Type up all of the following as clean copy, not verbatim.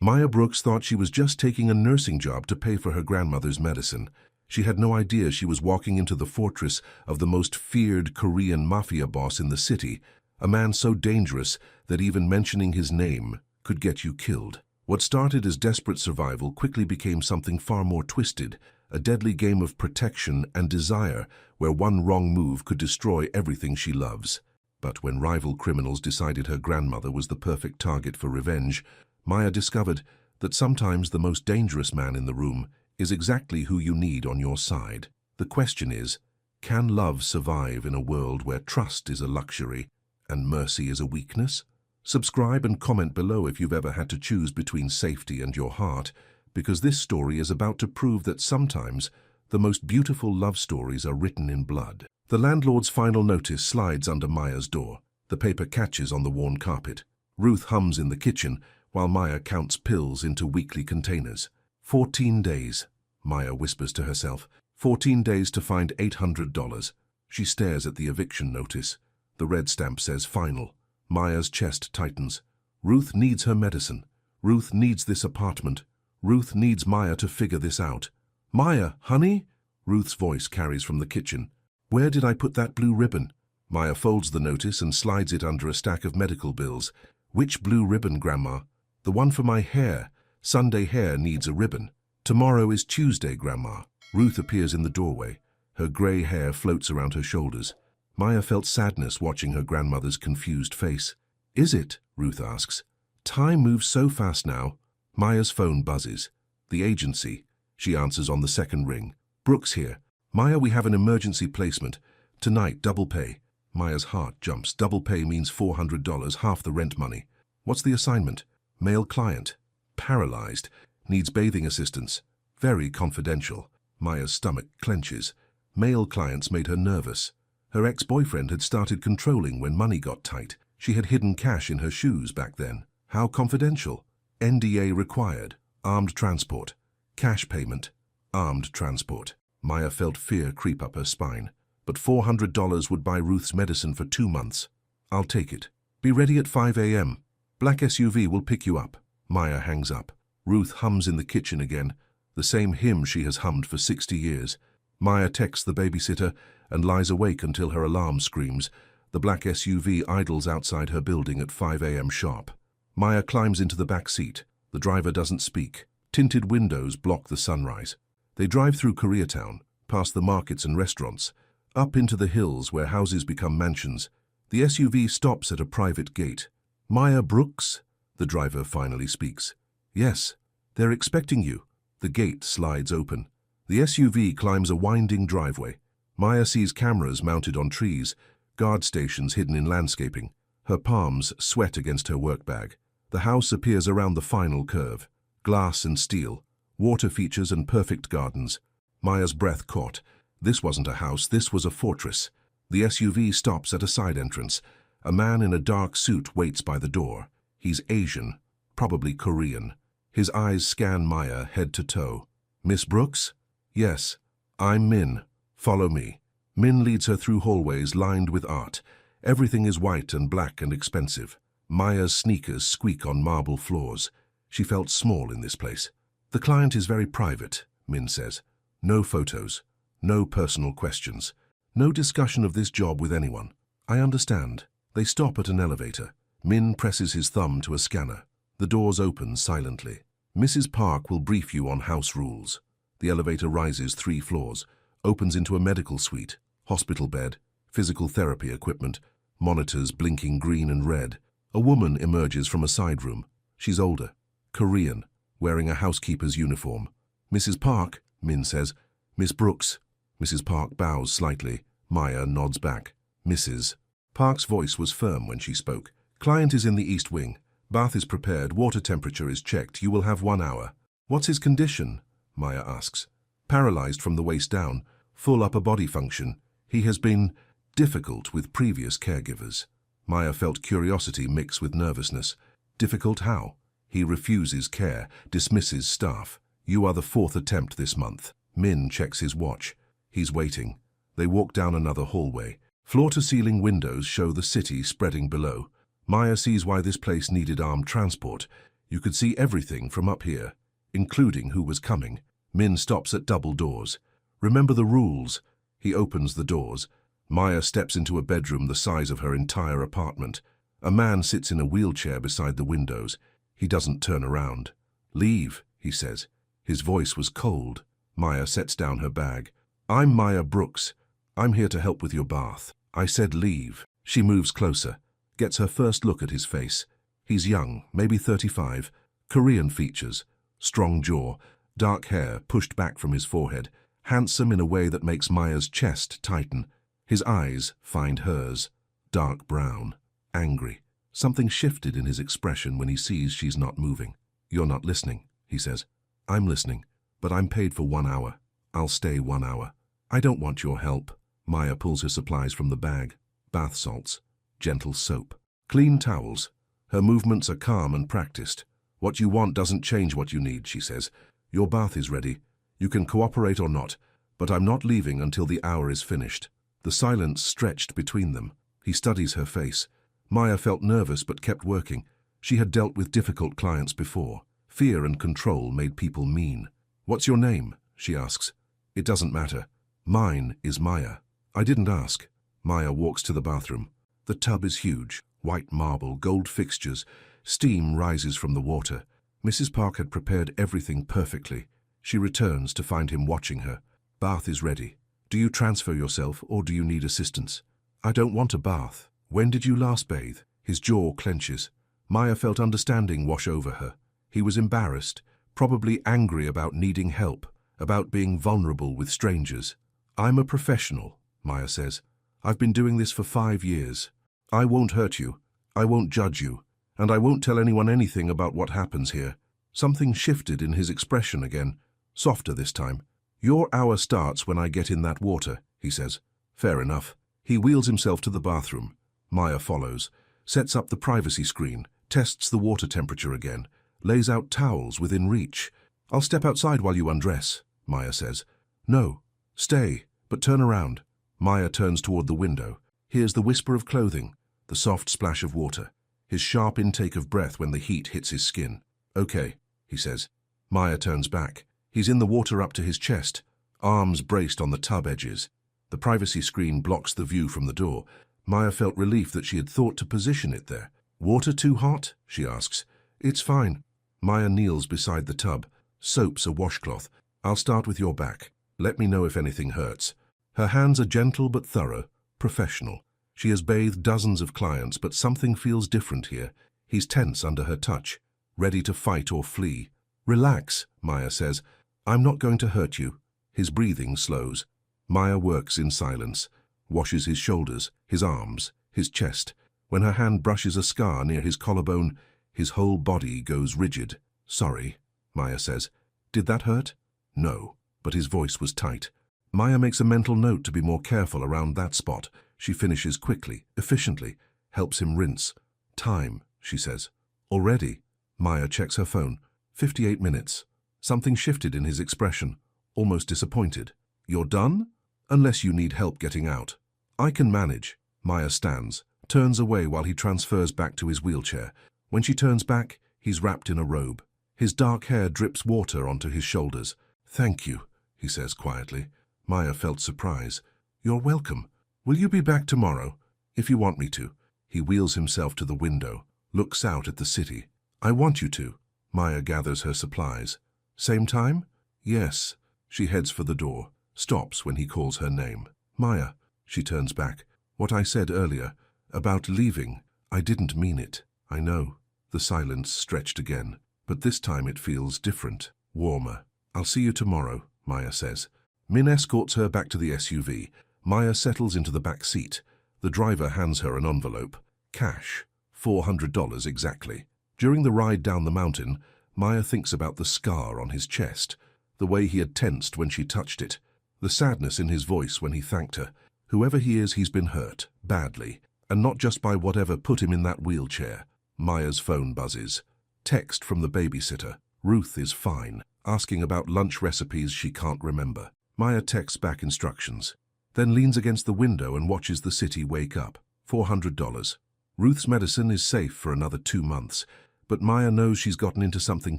Maya Brooks thought she was just taking a nursing job to pay for her grandmother's medicine. She had no idea she was walking into the fortress of the most feared Korean mafia boss in the city, a man so dangerous that even mentioning his name could get you killed. What started as desperate survival quickly became something far more twisted, a deadly game of protection and desire where one wrong move could destroy everything she loves. But when rival criminals decided her grandmother was the perfect target for revenge, Maya discovered that sometimes the most dangerous man in the room is exactly who you need on your side. The question is, can love survive in a world where trust is a luxury and mercy is a weakness? Subscribe and comment below if you've ever had to choose between safety and your heart, because this story is about to prove that sometimes the most beautiful love stories are written in blood. The landlord's final notice slides under Maya's door. The paper catches on the worn carpet. Ruth hums in the kitchen while Maya counts pills into weekly containers. 14 days, Maya whispers to herself. 14 days to find $800. She stares at the eviction notice. The red stamp says final. Maya's chest tightens. Ruth needs her medicine. Ruth needs this apartment. Ruth needs Maya to figure this out. Maya, honey? Ruth's voice carries from the kitchen. Where did I put that blue ribbon? Maya folds the notice and slides it under a stack of medical bills. Which blue ribbon, Grandma? The one for my hair. Sunday hair needs a ribbon. Tomorrow is Tuesday, Grandma. Ruth appears in the doorway. Her grey hair floats around her shoulders. Maya felt sadness watching her grandmother's confused face. Is it? Ruth asks. Time moves so fast now. Maya's phone buzzes. The agency. She answers on the second ring. Brooks here. Maya, we have an emergency placement. Tonight, double pay. Maya's heart jumps. Double pay means $400, half the rent money. What's the assignment? Male client. Paralyzed. Needs bathing assistance. Very confidential. Maya's stomach clenches. Male clients made her nervous. Her ex-boyfriend had started controlling when money got tight. She had hidden cash in her shoes back then. How confidential? NDA required. Armed transport. Cash payment. Armed transport. Maya felt fear creep up her spine. But $400 would buy Ruth's medicine for 2 months. I'll take it. Be ready at 5 a.m. Black SUV will pick you up. Maya hangs up. Ruth hums in the kitchen again, the same hymn she has hummed for 60 years. Maya texts the babysitter and lies awake until her alarm screams. The black SUV idles outside her building at 5 a.m. sharp. Maya climbs into the back seat. The driver doesn't speak. Tinted windows block the sunrise. They drive through Koreatown, past the markets and restaurants, up into the hills where houses become mansions. The SUV stops at a private gate. Maya Brooks? The driver finally speaks. Yes, they're expecting you. The gate slides open. The SUV climbs a winding driveway. Maya sees cameras mounted on trees, guard stations hidden in landscaping. Her palms sweat against her work bag. The house appears around the final curve. Glass and steel, water features and perfect gardens. Maya's breath caught. This wasn't a house, this was a fortress. The SUV stops at a side entrance. A man in a dark suit waits by the door. He's Asian, probably Korean. His eyes scan Maya head to toe. Miss Brooks? Yes, I'm Min. Follow me. Min leads her through hallways lined with art. Everything is white and black and expensive. Maya's sneakers squeak on marble floors. She felt small in this place. The client is very private, Min says. No photos. No personal questions. No discussion of this job with anyone. I understand. They stop at an elevator. Min presses his thumb to a scanner. The doors open silently. Mrs. Park will brief you on house rules. The elevator rises 3 floors, opens into a medical suite, hospital bed, physical therapy equipment, monitors blinking green and red. A woman emerges from a side room. She's older, Korean, wearing a housekeeper's uniform. Mrs. Park, Min says. Miss Brooks. Mrs. Park bows slightly. Maya nods back. Mrs. Park's voice was firm when she spoke. Client is in the east wing. Bath is prepared. Water temperature is checked. You will have 1 hour. What's his condition? Maya asks. Paralyzed from the waist down. Full upper body function. He has been difficult with previous caregivers. Maya felt curiosity mix with nervousness. Difficult how? He refuses care, dismisses staff. You are the 4th attempt this month. Min checks his watch. He's waiting. They walk down another hallway. Floor-to-ceiling windows show the city spreading below. Maya sees why this place needed armed transport. You could see everything from up here, including who was coming. Min stops at double doors. Remember the rules. He opens the doors. Maya steps into a bedroom the size of her entire apartment. A man sits in a wheelchair beside the windows. He doesn't turn around. "Leave," he says. His voice was cold. Maya sets down her bag. "I'm Maya Brooks. I'm here to help with your bath." I said leave. She moves closer, gets her first look at his face. He's young, maybe 35, Korean features, strong jaw, dark hair pushed back from his forehead, handsome in a way that makes Maya's chest tighten. His eyes find hers, dark brown, angry. Something shifted in his expression when he sees she's not moving. "You're not listening," he says. "I'm listening, but I'm paid for 1 hour. I'll stay 1 hour. I don't want your help." Maya pulls her supplies from the bag. Bath salts, gentle soap, clean towels. Her movements are calm and practiced. "What you want doesn't change what you need," she says. "Your bath is ready. You can cooperate or not, but I'm not leaving until the hour is finished." The silence stretched between them. He studies her face. Maya felt nervous but kept working. She had dealt with difficult clients before. Fear and control made people mean. "What's your name?" she asks. "It doesn't matter. Mine is Maya." "I didn't ask." Maya walks to the bathroom. The tub is huge, white marble, gold fixtures. Steam rises from the water. Mrs. Park had prepared everything perfectly. She returns to find him watching her. "Bath is ready. Do you transfer yourself or do you need assistance?" "I don't want a bath." "When did you last bathe?" His jaw clenches. Maya felt understanding wash over her. He was embarrassed, probably angry about needing help, about being vulnerable with strangers. "I'm a professional," Maya says. "I've been doing this for 5 years. I won't hurt you. I won't judge you. And I won't tell anyone anything about what happens here." Something shifted in his expression again, softer this time. "Your hour starts when I get in that water," he says. "Fair enough." He wheels himself to the bathroom. Maya follows, sets up the privacy screen, tests the water temperature again, lays out towels within reach. "I'll step outside while you undress," Maya says. "No, stay, but turn around." Maya turns toward the window. Hears the whisper of clothing, the soft splash of water, his sharp intake of breath when the heat hits his skin. "Okay," he says. Maya turns back. He's in the water up to his chest, arms braced on the tub edges. The privacy screen blocks the view from the door. Maya felt relief that she had thought to position it there. "Water too hot?" she asks. "It's fine." Maya kneels beside the tub, soaps a washcloth. "I'll start with your back. Let me know if anything hurts." Her hands are gentle but thorough, professional. She has bathed dozens of clients, but something feels different here. He's tense under her touch, ready to fight or flee. "Relax," Maya says. "I'm not going to hurt you." His breathing slows. Maya works in silence, washes his shoulders, his arms, his chest. When her hand brushes a scar near his collarbone, his whole body goes rigid. "Sorry," Maya says. "Did that hurt?" "No," but his voice was tight. Maya makes a mental note to be more careful around that spot. She finishes quickly, efficiently, helps him rinse. "Time," she says. "Already?" Maya checks her phone. 58 minutes. Something shifted in his expression, almost disappointed. "You're done? Unless you need help getting out." "I can manage." Maya stands, turns away while he transfers back to his wheelchair. When she turns back, he's wrapped in a robe. His dark hair drips water onto his shoulders. "Thank you," he says quietly. Maya felt surprise. "You're welcome. Will you be back tomorrow?" "If you want me to." He wheels himself to the window, looks out at the city. "I want you to." Maya gathers her supplies. "Same time?" "Yes." She heads for the door, stops when he calls her name. "Maya." She turns back. "What I said earlier, about leaving, I didn't mean it." "I know." The silence stretched again, but this time it feels different, warmer. "I'll see you tomorrow," Maya says. Min escorts her back to the SUV. Maya settles into the back seat. The driver hands her an envelope. Cash. $400 exactly. During the ride down the mountain, Maya thinks about the scar on his chest, the way he had tensed when she touched it, the sadness in his voice when he thanked her. Whoever he is, he's been hurt, badly, and not just by whatever put him in that wheelchair. Maya's phone buzzes. Text from the babysitter. Ruth is fine, asking about lunch recipes she can't remember. Maya texts back instructions, then leans against the window and watches the city wake up. $400. Ruth's medicine is safe for another 2 months, But Maya knows she's gotten into something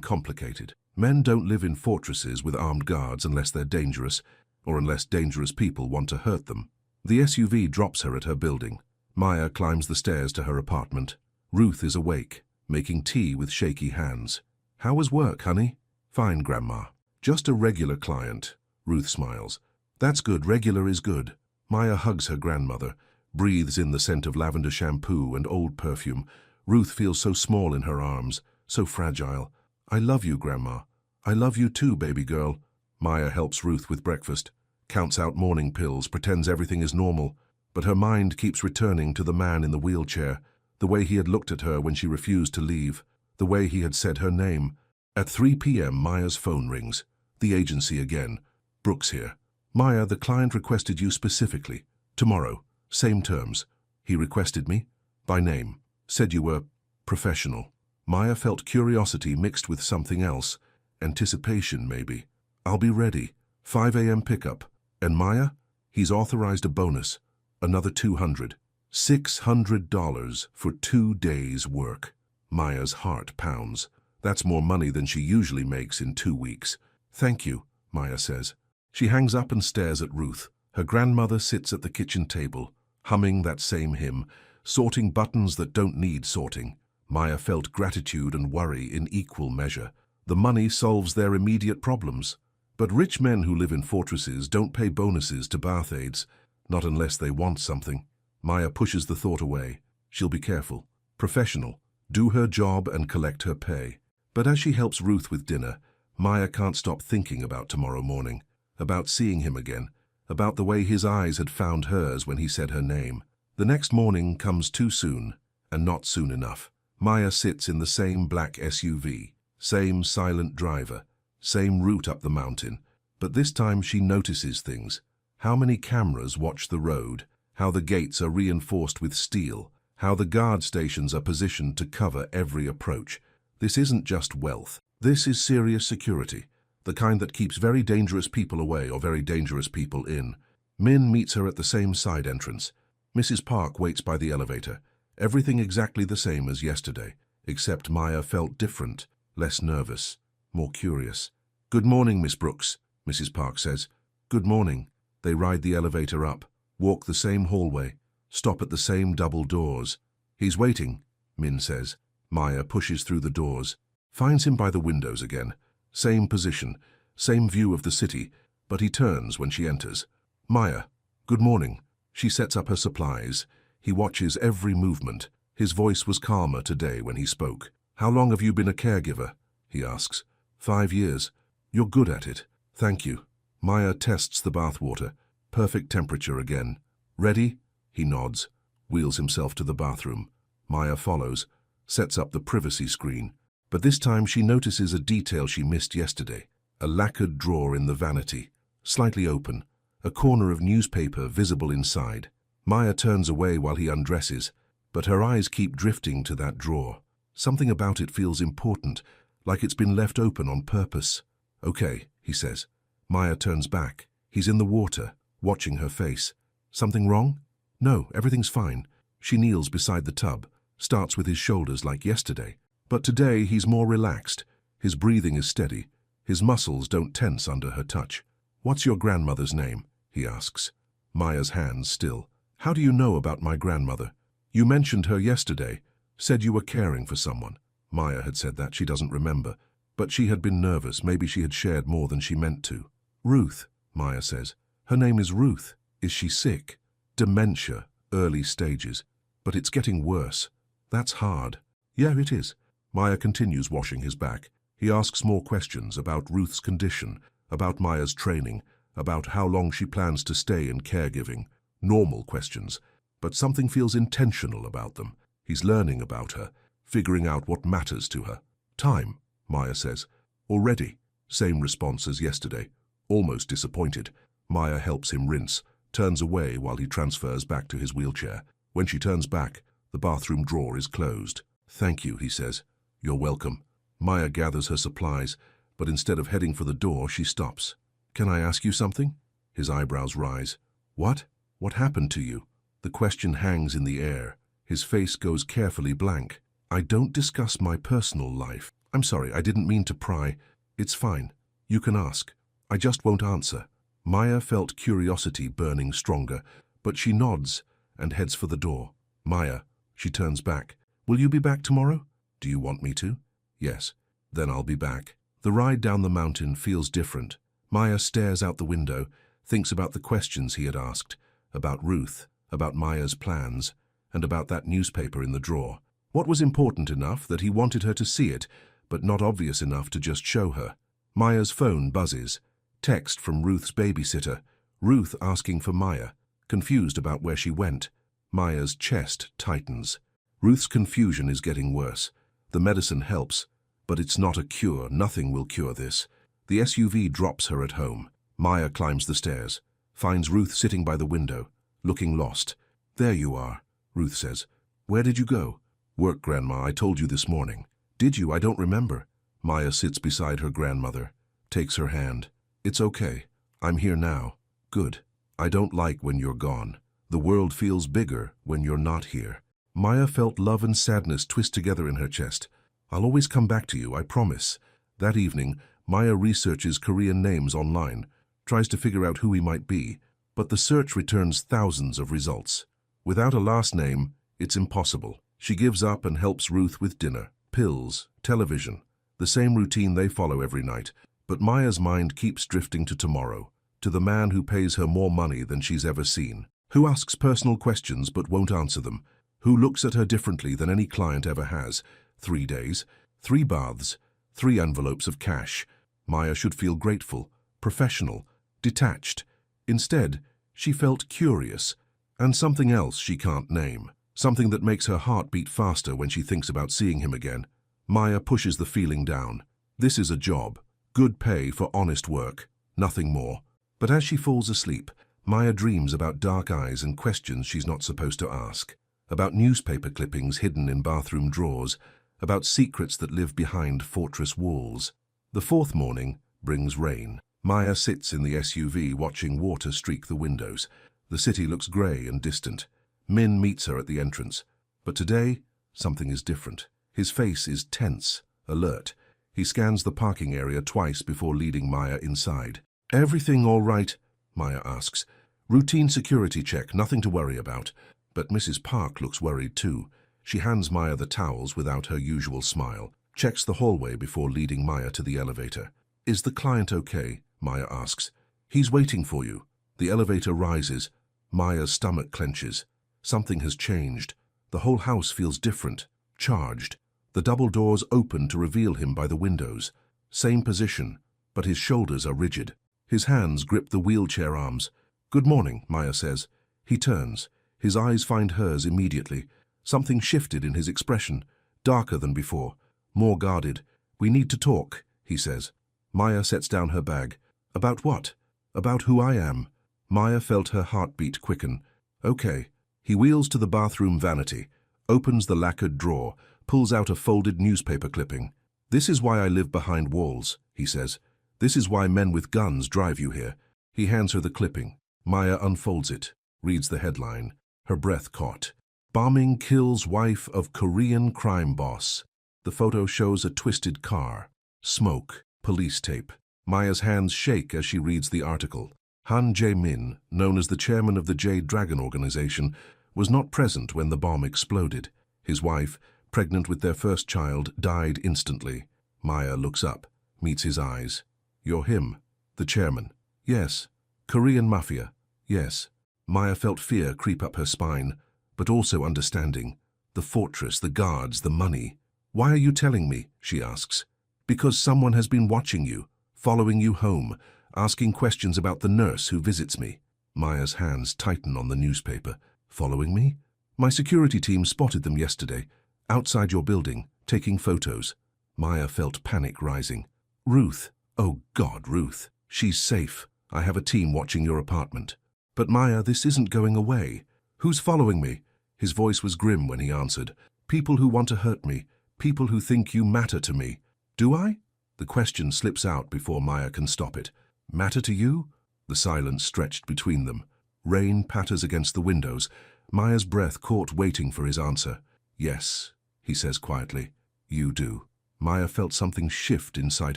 complicated. Men don't live in fortresses with armed guards unless they're dangerous, or unless dangerous people want to hurt them. The SUV drops her at her building. Maya climbs the stairs to her apartment. Ruth is awake, making tea with shaky hands. "How was work, honey?" "Fine, Grandma. Just a regular client." Ruth smiles. "That's good, regular is good." Maya hugs her grandmother, breathes in the scent of lavender shampoo and old perfume. Ruth feels so small in her arms, so fragile. "I love you, Grandma. I love you too, baby girl." Maya helps Ruth with breakfast, counts out morning pills, pretends everything is normal. But her mind keeps returning to the man in the wheelchair, the way he had looked at her when she refused to leave, the way he had said her name. At 3 p.m. Maya's phone rings. The agency again. "Brooks here." "Maya, the client requested you specifically. Tomorrow. Same terms." "He requested me?" "By name. Said you were professional." Maya felt curiosity mixed with something else. Anticipation, maybe. "I'll be ready. 5 a.m. pickup." "And Maya?" "He's authorized a bonus. Another $200. $600 for 2 days' work." Maya's heart pounds. That's more money than she usually makes in 2 weeks. "Thank you," Maya says. She hangs up and stares at Ruth. Her grandmother sits at the kitchen table, humming that same hymn, sorting buttons that don't need sorting. Maya felt gratitude and worry in equal measure. The money solves their immediate problems. But rich men who live in fortresses don't pay bonuses to bath aides, not unless they want something. Maya pushes the thought away. She'll be careful, professional, do her job and collect her pay. But as she helps Ruth with dinner, Maya can't stop thinking about tomorrow morning, about seeing him again, about the way his eyes had found hers when he said her name. The next morning comes too soon, and not soon enough. Maya sits in the same black SUV, same silent driver, same route up the mountain. But this time she notices things. How many cameras watch the road, how the gates are reinforced with steel, how the guard stations are positioned to cover every approach. This isn't just wealth. This is serious security, the kind that keeps very dangerous people away or very dangerous people in. Min meets her at the same side entrance. Mrs. Park waits by the elevator. Everything exactly the same as yesterday, except Maya felt different, less nervous, more curious. "Good morning, Miss Brooks," Mrs. Park says. "Good morning." They ride the elevator up, walk the same hallway, stop at the same double doors. "He's waiting," Min says. Maya pushes through the doors, finds him by the windows again. Same position, same view of the city, but he turns when she enters. "Maya, good morning." She sets up her supplies. He watches every movement. His voice was calmer today when he spoke. "How long have you been a caregiver?" he asks. 5 years. "You're good at it." "Thank you." Maya tests the bathwater. Perfect temperature again. "Ready?" He nods, wheels himself to the bathroom. Maya follows, sets up the privacy screen. But this time she notices a detail she missed yesterday. A lacquered drawer in the vanity, slightly open, a corner of newspaper visible inside. Maya turns away while he undresses, but her eyes keep drifting to that drawer. Something about it feels important, like it's been left open on purpose. "Okay," he says. Maya turns back. He's in the water, watching her face. "Something wrong?" "No, everything's fine." She kneels beside the tub, starts with his shoulders like yesterday. But today he's more relaxed. His breathing is steady. His muscles don't tense under her touch. "What's your grandmother's name?" he asks. Maya's hands still. "How do you know about my grandmother?" "You mentioned her yesterday. Said you were caring for someone." Maya had said that. She doesn't remember. But she had been nervous. Maybe she had shared more than she meant to. "Ruth," Maya says. "Her name is Ruth. Is she sick?" "Dementia, early stages. But it's getting worse." "That's hard." "Yeah, it is." Maya continues washing his back. He asks more questions about Ruth's condition, about Maya's training, about how long she plans to stay in caregiving. Normal questions, but something feels intentional about them. He's learning about her, figuring out what matters to her. "Time," Maya says. "Already." Same response as yesterday. Almost disappointed. Maya helps him rinse, turns away while he transfers back to his wheelchair. When she turns back, the bathroom drawer is closed. "Thank you," he says. "You're welcome." Maya gathers her supplies, but instead of heading for the door, she stops. "Can I ask you something?" His eyebrows rise. "What? What happened to you?" The question hangs in the air. His face goes carefully blank. I don't discuss my personal life. I'm sorry, I didn't mean to pry. It's fine. You can ask. I just won't answer. Maya felt curiosity burning stronger, but she nods and heads for the door. Maya, she turns back. Will you be back tomorrow? Do you want me to? Yes. Then I'll be back. The ride down the mountain feels different. Maya stares out the window, thinks about the questions he had asked, about Ruth, about Maya's plans, and about that newspaper in the drawer. What was important enough that he wanted her to see it, but not obvious enough to just show her? Maya's phone buzzes. Text from Ruth's babysitter. Ruth asking for Maya, confused about where she went. Maya's chest tightens. Ruth's confusion is getting worse. The medicine helps, but it's not a cure. Nothing will cure this. The SUV drops her at home. Maya climbs the stairs, finds Ruth sitting by the window, looking lost. There you are, Ruth says. Where did you go? Work, Grandma, I told you this morning. Did you? I don't remember. Maya sits beside her grandmother, takes her hand. It's okay. I'm here now. Good. I don't like when you're gone. The world feels bigger when you're not here. Maya felt love and sadness twist together in her chest. I'll always come back to you, I promise. That evening, Maya researches Korean names online, tries to figure out who he might be, but the search returns thousands of results. Without a last name, it's impossible. She gives up and helps Ruth with dinner, pills, television, the same routine they follow every night. But Maya's mind keeps drifting to tomorrow, to the man who pays her more money than she's ever seen, who asks personal questions but won't answer them, who looks at her differently than any client ever has. 3 days, 3 baths, 3 envelopes of cash. Maya should feel grateful, professional, detached. Instead, she felt curious, and something else she can't name, something that makes her heart beat faster when she thinks about seeing him again. Maya pushes the feeling down. This is a job. Good pay for honest work, nothing more. But as she falls asleep, Maya dreams about dark eyes and questions she's not supposed to ask, about newspaper clippings hidden in bathroom drawers, about secrets that live behind fortress walls. The 4th morning brings rain. Maya sits in the SUV watching water streak the windows. The city looks grey and distant. Min meets her at the entrance. But today, something is different. His face is tense, alert. He scans the parking area twice before leading Maya inside. Everything all right? Maya asks. Routine security check, nothing to worry about. But Mrs. Park looks worried too. She hands Maya the towels without her usual smile, checks the hallway before leading Maya to the elevator. Is the client okay? Maya asks. He's waiting for you. The elevator rises. Maya's stomach clenches. Something has changed. The whole house feels different, charged. The double doors open to reveal him by the windows. Same position, but his shoulders are rigid. His hands grip the wheelchair arms. Good morning, Maya says. He turns. His eyes find hers immediately. Something shifted in his expression, darker than before, more guarded. We need to talk, he says. Maya sets down her bag. About what? About who I am. Maya felt her heartbeat quicken. Okay. He wheels to the bathroom vanity, opens the lacquered drawer, pulls out a folded newspaper clipping. This is why I live behind walls, he says. This is why men with guns drive you here. He hands her the clipping. Maya unfolds it, reads the headline, her breath caught. Bombing kills wife of Korean crime boss. The photo shows a twisted car, smoke, police tape. Maya's hands shake as she reads the article. Han Jae-min, known as the chairman of the Jade Dragon organization, was not present when the bomb exploded. His wife, pregnant with their first child, died instantly. Maya looks up, meets his eyes. You're him, the chairman. Yes. Korean Mafia. Yes. Maya felt fear creep up her spine, but also understanding. The fortress, the guards, the money. Why are you telling me? She asks. Because someone has been watching you, following you home, asking questions about the nurse who visits me. Maya's hands tighten on the newspaper. Following me? My security team spotted them yesterday, outside your building, taking photos. Maya felt panic rising. Ruth. Oh God, Ruth. She's safe. I have a team watching your apartment. But Maya, this isn't going away. Who's following me? His voice was grim when he answered. People who want to hurt me. People who think you matter to me. Do I? The question slips out before Maya can stop it. Matter to you? The silence stretched between them. Rain patters against the windows. Maya's breath caught waiting for his answer. Yes, he says quietly. You do. Maya felt something shift inside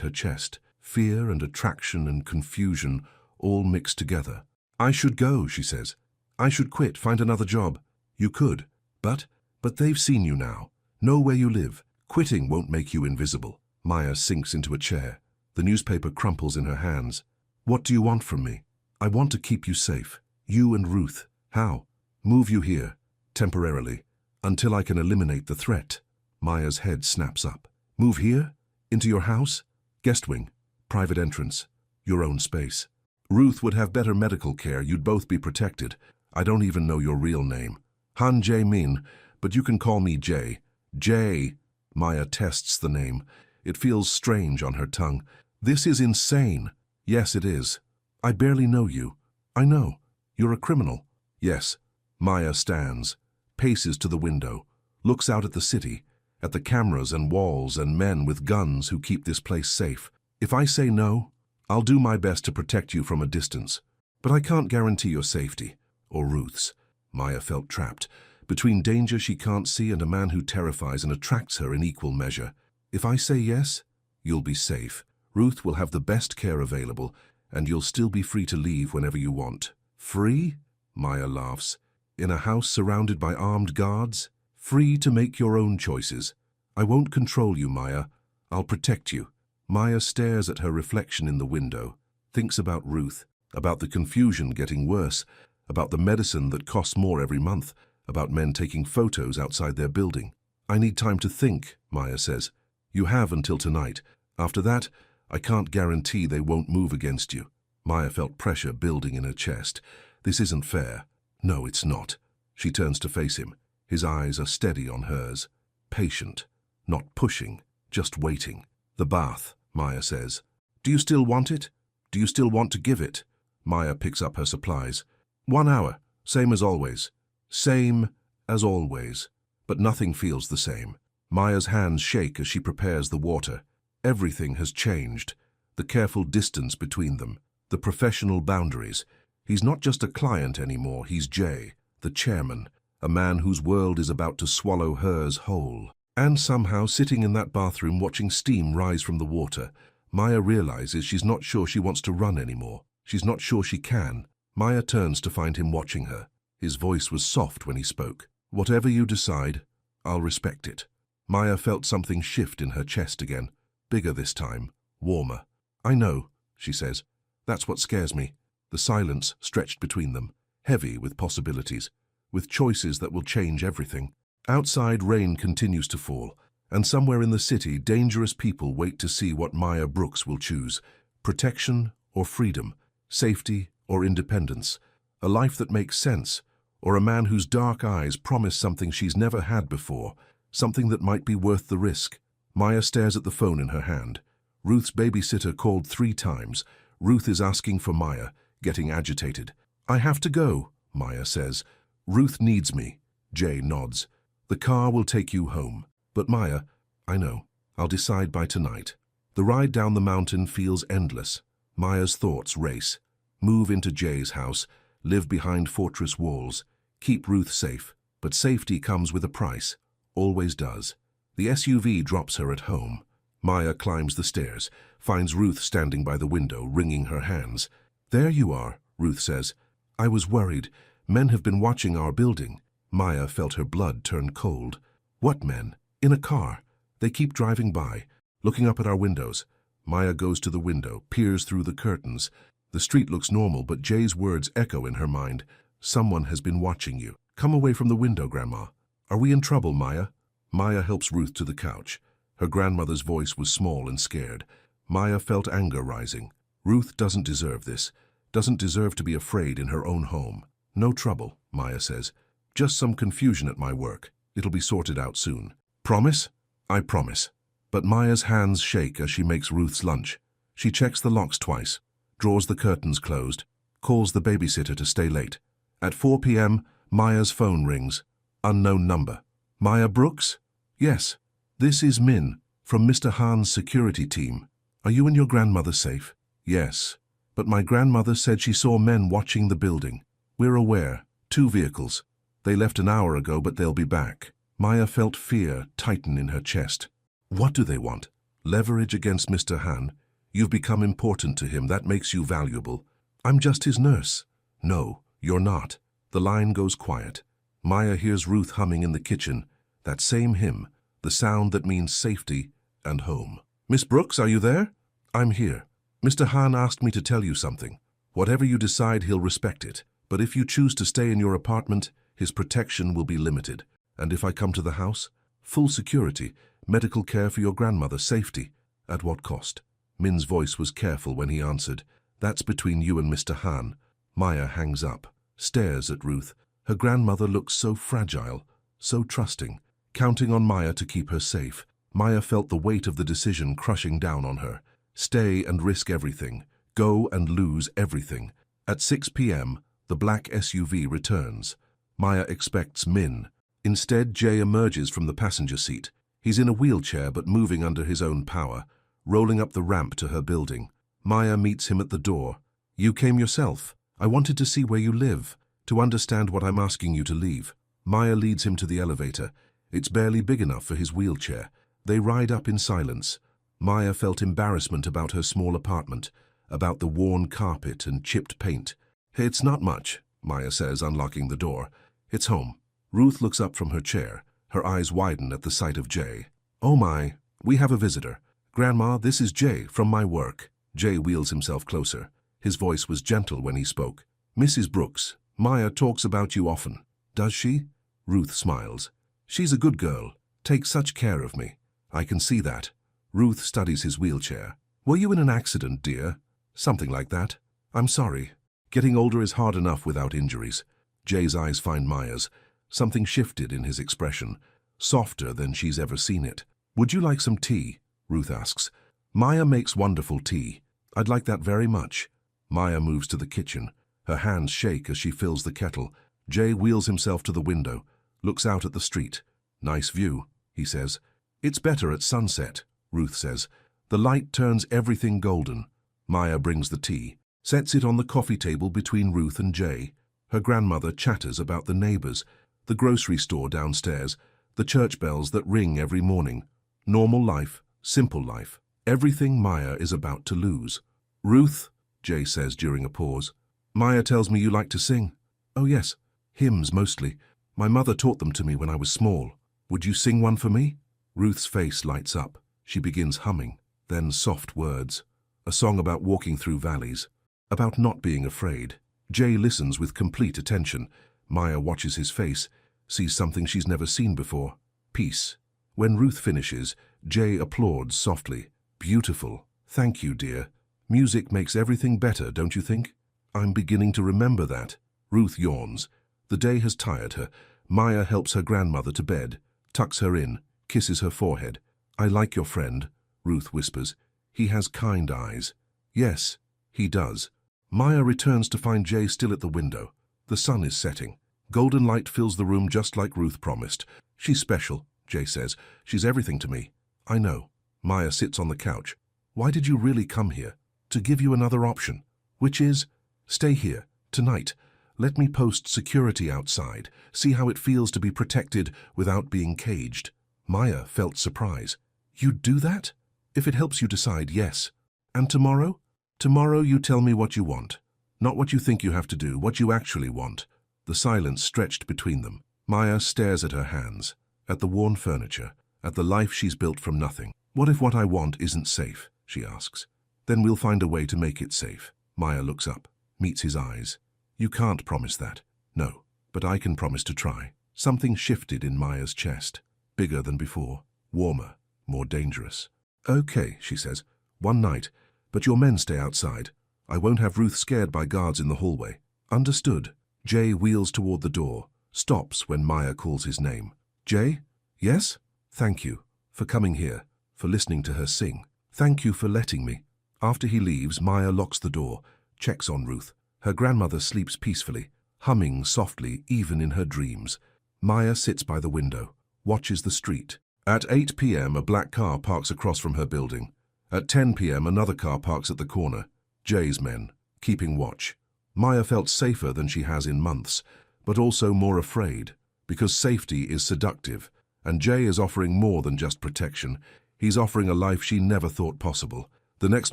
her chest. Fear and attraction and confusion all mixed together. I should go, she says. I should quit, find another job. You could. But they've seen you now. Know where you live. Quitting won't make you invisible. Maya sinks into a chair. The newspaper crumples in her hands. What do you want from me? I want to keep you safe. You and Ruth. How? Move you here. Temporarily. Until I can eliminate the threat. Maya's head snaps up. Move here? Into your house? Guest wing. Private entrance. Your own space. Ruth would have better medical care. You'd both be protected. I don't even know your real name. Han Jae Min, but you can call me Jay. Jay. Maya tests the name. It feels strange on her tongue. This is insane. Yes, it is. I barely know you. I know. You're a criminal. Yes. Maya stands, paces to the window, looks out at the city, at the cameras and walls and men with guns who keep this place safe. If I say no, I'll do my best to protect you from a distance. But I can't guarantee your safety, or Ruth's. Maya felt trapped, between danger she can't see and a man who terrifies and attracts her in equal measure. If I say yes, you'll be safe. Ruth will have the best care available, and you'll still be free to leave whenever you want. Free? Maya laughs. In a house surrounded by armed guards? Free to make your own choices. I won't control you, Maya. I'll protect you. Maya stares at her reflection in the window, thinks about Ruth, about the confusion getting worse, about the medicine that costs more every month, about men taking photos outside their building. I need time to think, Maya says. You have until tonight. After that, I can't guarantee they won't move against you. Maya felt pressure building in her chest. This isn't fair. No, it's not. She turns to face him. His eyes are steady on hers. Patient. Not pushing, just waiting. The bath, Maya says. Do you still want it? Do you still want to give it? Maya picks up her supplies. 1 hour, same as always. Same as always. But nothing feels the same. Maya's hands shake as she prepares the water. Everything has changed. The careful distance between them. The professional boundaries. He's not just a client anymore, he's Jay, the chairman, a man whose world is about to swallow hers whole. And somehow, sitting in that bathroom watching steam rise from the water, Maya realizes she's not sure she wants to run anymore. She's not sure she can. Maya turns to find him watching her. His voice was soft when he spoke. Whatever you decide, I'll respect it. Maya felt something shift in her chest again. Bigger this time. Warmer. I know, she says. That's what scares me. The silence stretched between them, heavy with possibilities, with choices that will change everything. Outside, rain continues to fall, and somewhere in the city, dangerous people wait to see what Maya Brooks will choose. Protection or freedom, safety or independence, a life that makes sense, or a man whose dark eyes promise something she's never had before, something that might be worth the risk. Maya stares at the phone in her hand. Ruth's babysitter called 3 times. Ruth is asking for Maya, getting agitated. I have to go, Maya says. Ruth needs me. Jay nods. The car will take you home. But Maya, I know. I'll decide by tonight. The ride down the mountain feels endless. Maya's thoughts race. Move into Jay's house. Live behind fortress walls. Keep Ruth safe. But safety comes with a price. Always does. The SUV drops her at home. Maya climbs the stairs, finds Ruth standing by the window, wringing her hands. There you are, Ruth says. I was worried. Men have been watching our building. Maya felt her blood turn cold. What men? In a car. They keep driving by, looking up at our windows. Maya goes to the window, peers through the curtains. The street looks normal, but Jay's words echo in her mind. Someone has been watching you. Come away from the window, Grandma. Are we in trouble, Maya? Maya helps Ruth to the couch. Her grandmother's voice was small and scared. Maya felt anger rising. Ruth doesn't deserve this. Doesn't deserve to be afraid in her own home. No trouble, Maya says. Just some confusion at my work. It'll be sorted out soon. Promise? I promise. But Maya's hands shake as she makes Ruth's lunch. She checks the locks twice, draws the curtains closed, calls the babysitter to stay late. At 4 p.m., Maya's phone rings. Unknown number. Maya Brooks? Yes. This is Min, from Mr. Han's security team. Are you and your grandmother safe? Yes. But my grandmother said she saw men watching the building. We're aware. 2 vehicles. They left an hour ago, but they'll be back. Maya felt fear tighten in her chest. What do they want? Leverage against Mr. Han? You've become important to him, that makes you valuable. I'm just his nurse. No, you're not. The line goes quiet. Maya hears Ruth humming in the kitchen, that same hymn, the sound that means safety and home. Miss Brooks, are you there? I'm here. Mr. Han asked me to tell you something. Whatever you decide, he'll respect it. But if you choose to stay in your apartment, his protection will be limited. And if I come to the house, full security, medical care for your grandmother, safety. At what cost? Min's voice was careful when he answered, That's between you and Mr. Han. Maya hangs up, stares at Ruth. Her grandmother looks so fragile, so trusting, counting on Maya to keep her safe. Maya felt the weight of the decision crushing down on her. Stay and risk everything. Go and lose everything. At 6 p.m., the black SUV returns. Maya expects Min. Instead, Jay emerges from the passenger seat. He's in a wheelchair but moving under his own power, rolling up the ramp to her building. Maya meets him at the door. You came yourself. I wanted to see where you live, to understand what I'm asking you to leave. Maya leads him to the elevator. It's barely big enough for his wheelchair. They ride up in silence. Maya felt embarrassment about her small apartment, about the worn carpet and chipped paint. It's not much, Maya says, unlocking the door. It's home. Ruth looks up from her chair. Her eyes widen at the sight of Jay. Oh my, we have a visitor. Grandma, this is Jay from my work. Jay wheels himself closer. His voice was gentle when he spoke. Mrs. Brooks, Maya talks about you often. Does she? Ruth smiles. She's a good girl. Takes such care of me. I can see that. Ruth studies his wheelchair. Were you in an accident, dear? Something like that. I'm sorry. Getting older is hard enough without injuries. Jay's eyes find Maya's. Something shifted in his expression, softer than she's ever seen it. Would you like some tea? Ruth asks. Maya makes wonderful tea. I'd like that very much. Maya moves to the kitchen. Her hands shake as she fills the kettle. Jay wheels himself to the window, looks out at the street. Nice view, he says. It's better at sunset, Ruth says. The light turns everything golden. Maya brings the tea, sets it on the coffee table between Ruth and Jay. Her grandmother chatters about the neighbors, the grocery store downstairs, the church bells that ring every morning. Normal life, simple life. Everything Maya is about to lose. Ruth, Jay says during a pause. Maya tells me you like to sing. Oh yes, hymns mostly. My mother taught them to me when I was small. Would you sing one for me? Ruth's face lights up. She begins humming, then soft words. A song about walking through valleys, about not being afraid. Jay listens with complete attention. Maya watches his face, sees something she's never seen before. Peace. When Ruth finishes, Jay applauds softly. Beautiful. Thank you, dear. Music makes everything better, don't you think? I'm beginning to remember that. Ruth yawns. The day has tired her. Maya helps her grandmother to bed, tucks her in, kisses her forehead. I like your friend, Ruth whispers. He has kind eyes. Yes, he does. Maya returns to find Jay still at the window. The sun is setting. Golden light fills the room just like Ruth promised. She's special, Jay says. She's everything to me. I know. Maya sits on the couch. Why did you really come here? To give you another option. Which is, stay here, tonight. Let me post security outside. See how it feels to be protected without being caged. Maya felt surprise. You'd do that? If it helps you decide, yes. And tomorrow? Tomorrow you tell me what you want. Not what you think you have to do, what you actually want. The silence stretched between them. Maya stares at her hands, at the worn furniture, at the life she's built from nothing. What if what I want isn't safe? She asks. Then we'll find a way to make it safe. Maya looks up, meets his eyes. You can't promise that. No, but I can promise to try. Something shifted in Maya's chest. Bigger than before, warmer, more dangerous. Okay, she says. One night, but your men stay outside. I won't have Ruth scared by guards in the hallway. Understood. Jay wheels toward the door, stops when Maya calls his name. Jay? Yes? Thank you for coming here, for listening to her sing. Thank you for letting me. After he leaves, Maya locks the door, checks on Ruth. Her grandmother sleeps peacefully, humming softly even in her dreams. Maya sits by the window, watches the street. At 8 p.m. a black car parks across from her building. At 10 p.m. another car parks at the corner. Jay's men, keeping watch. Maya felt safer than she has in months, but also more afraid, because safety is seductive, And Jay is offering more than just protection. He's offering a life she never thought possible. The next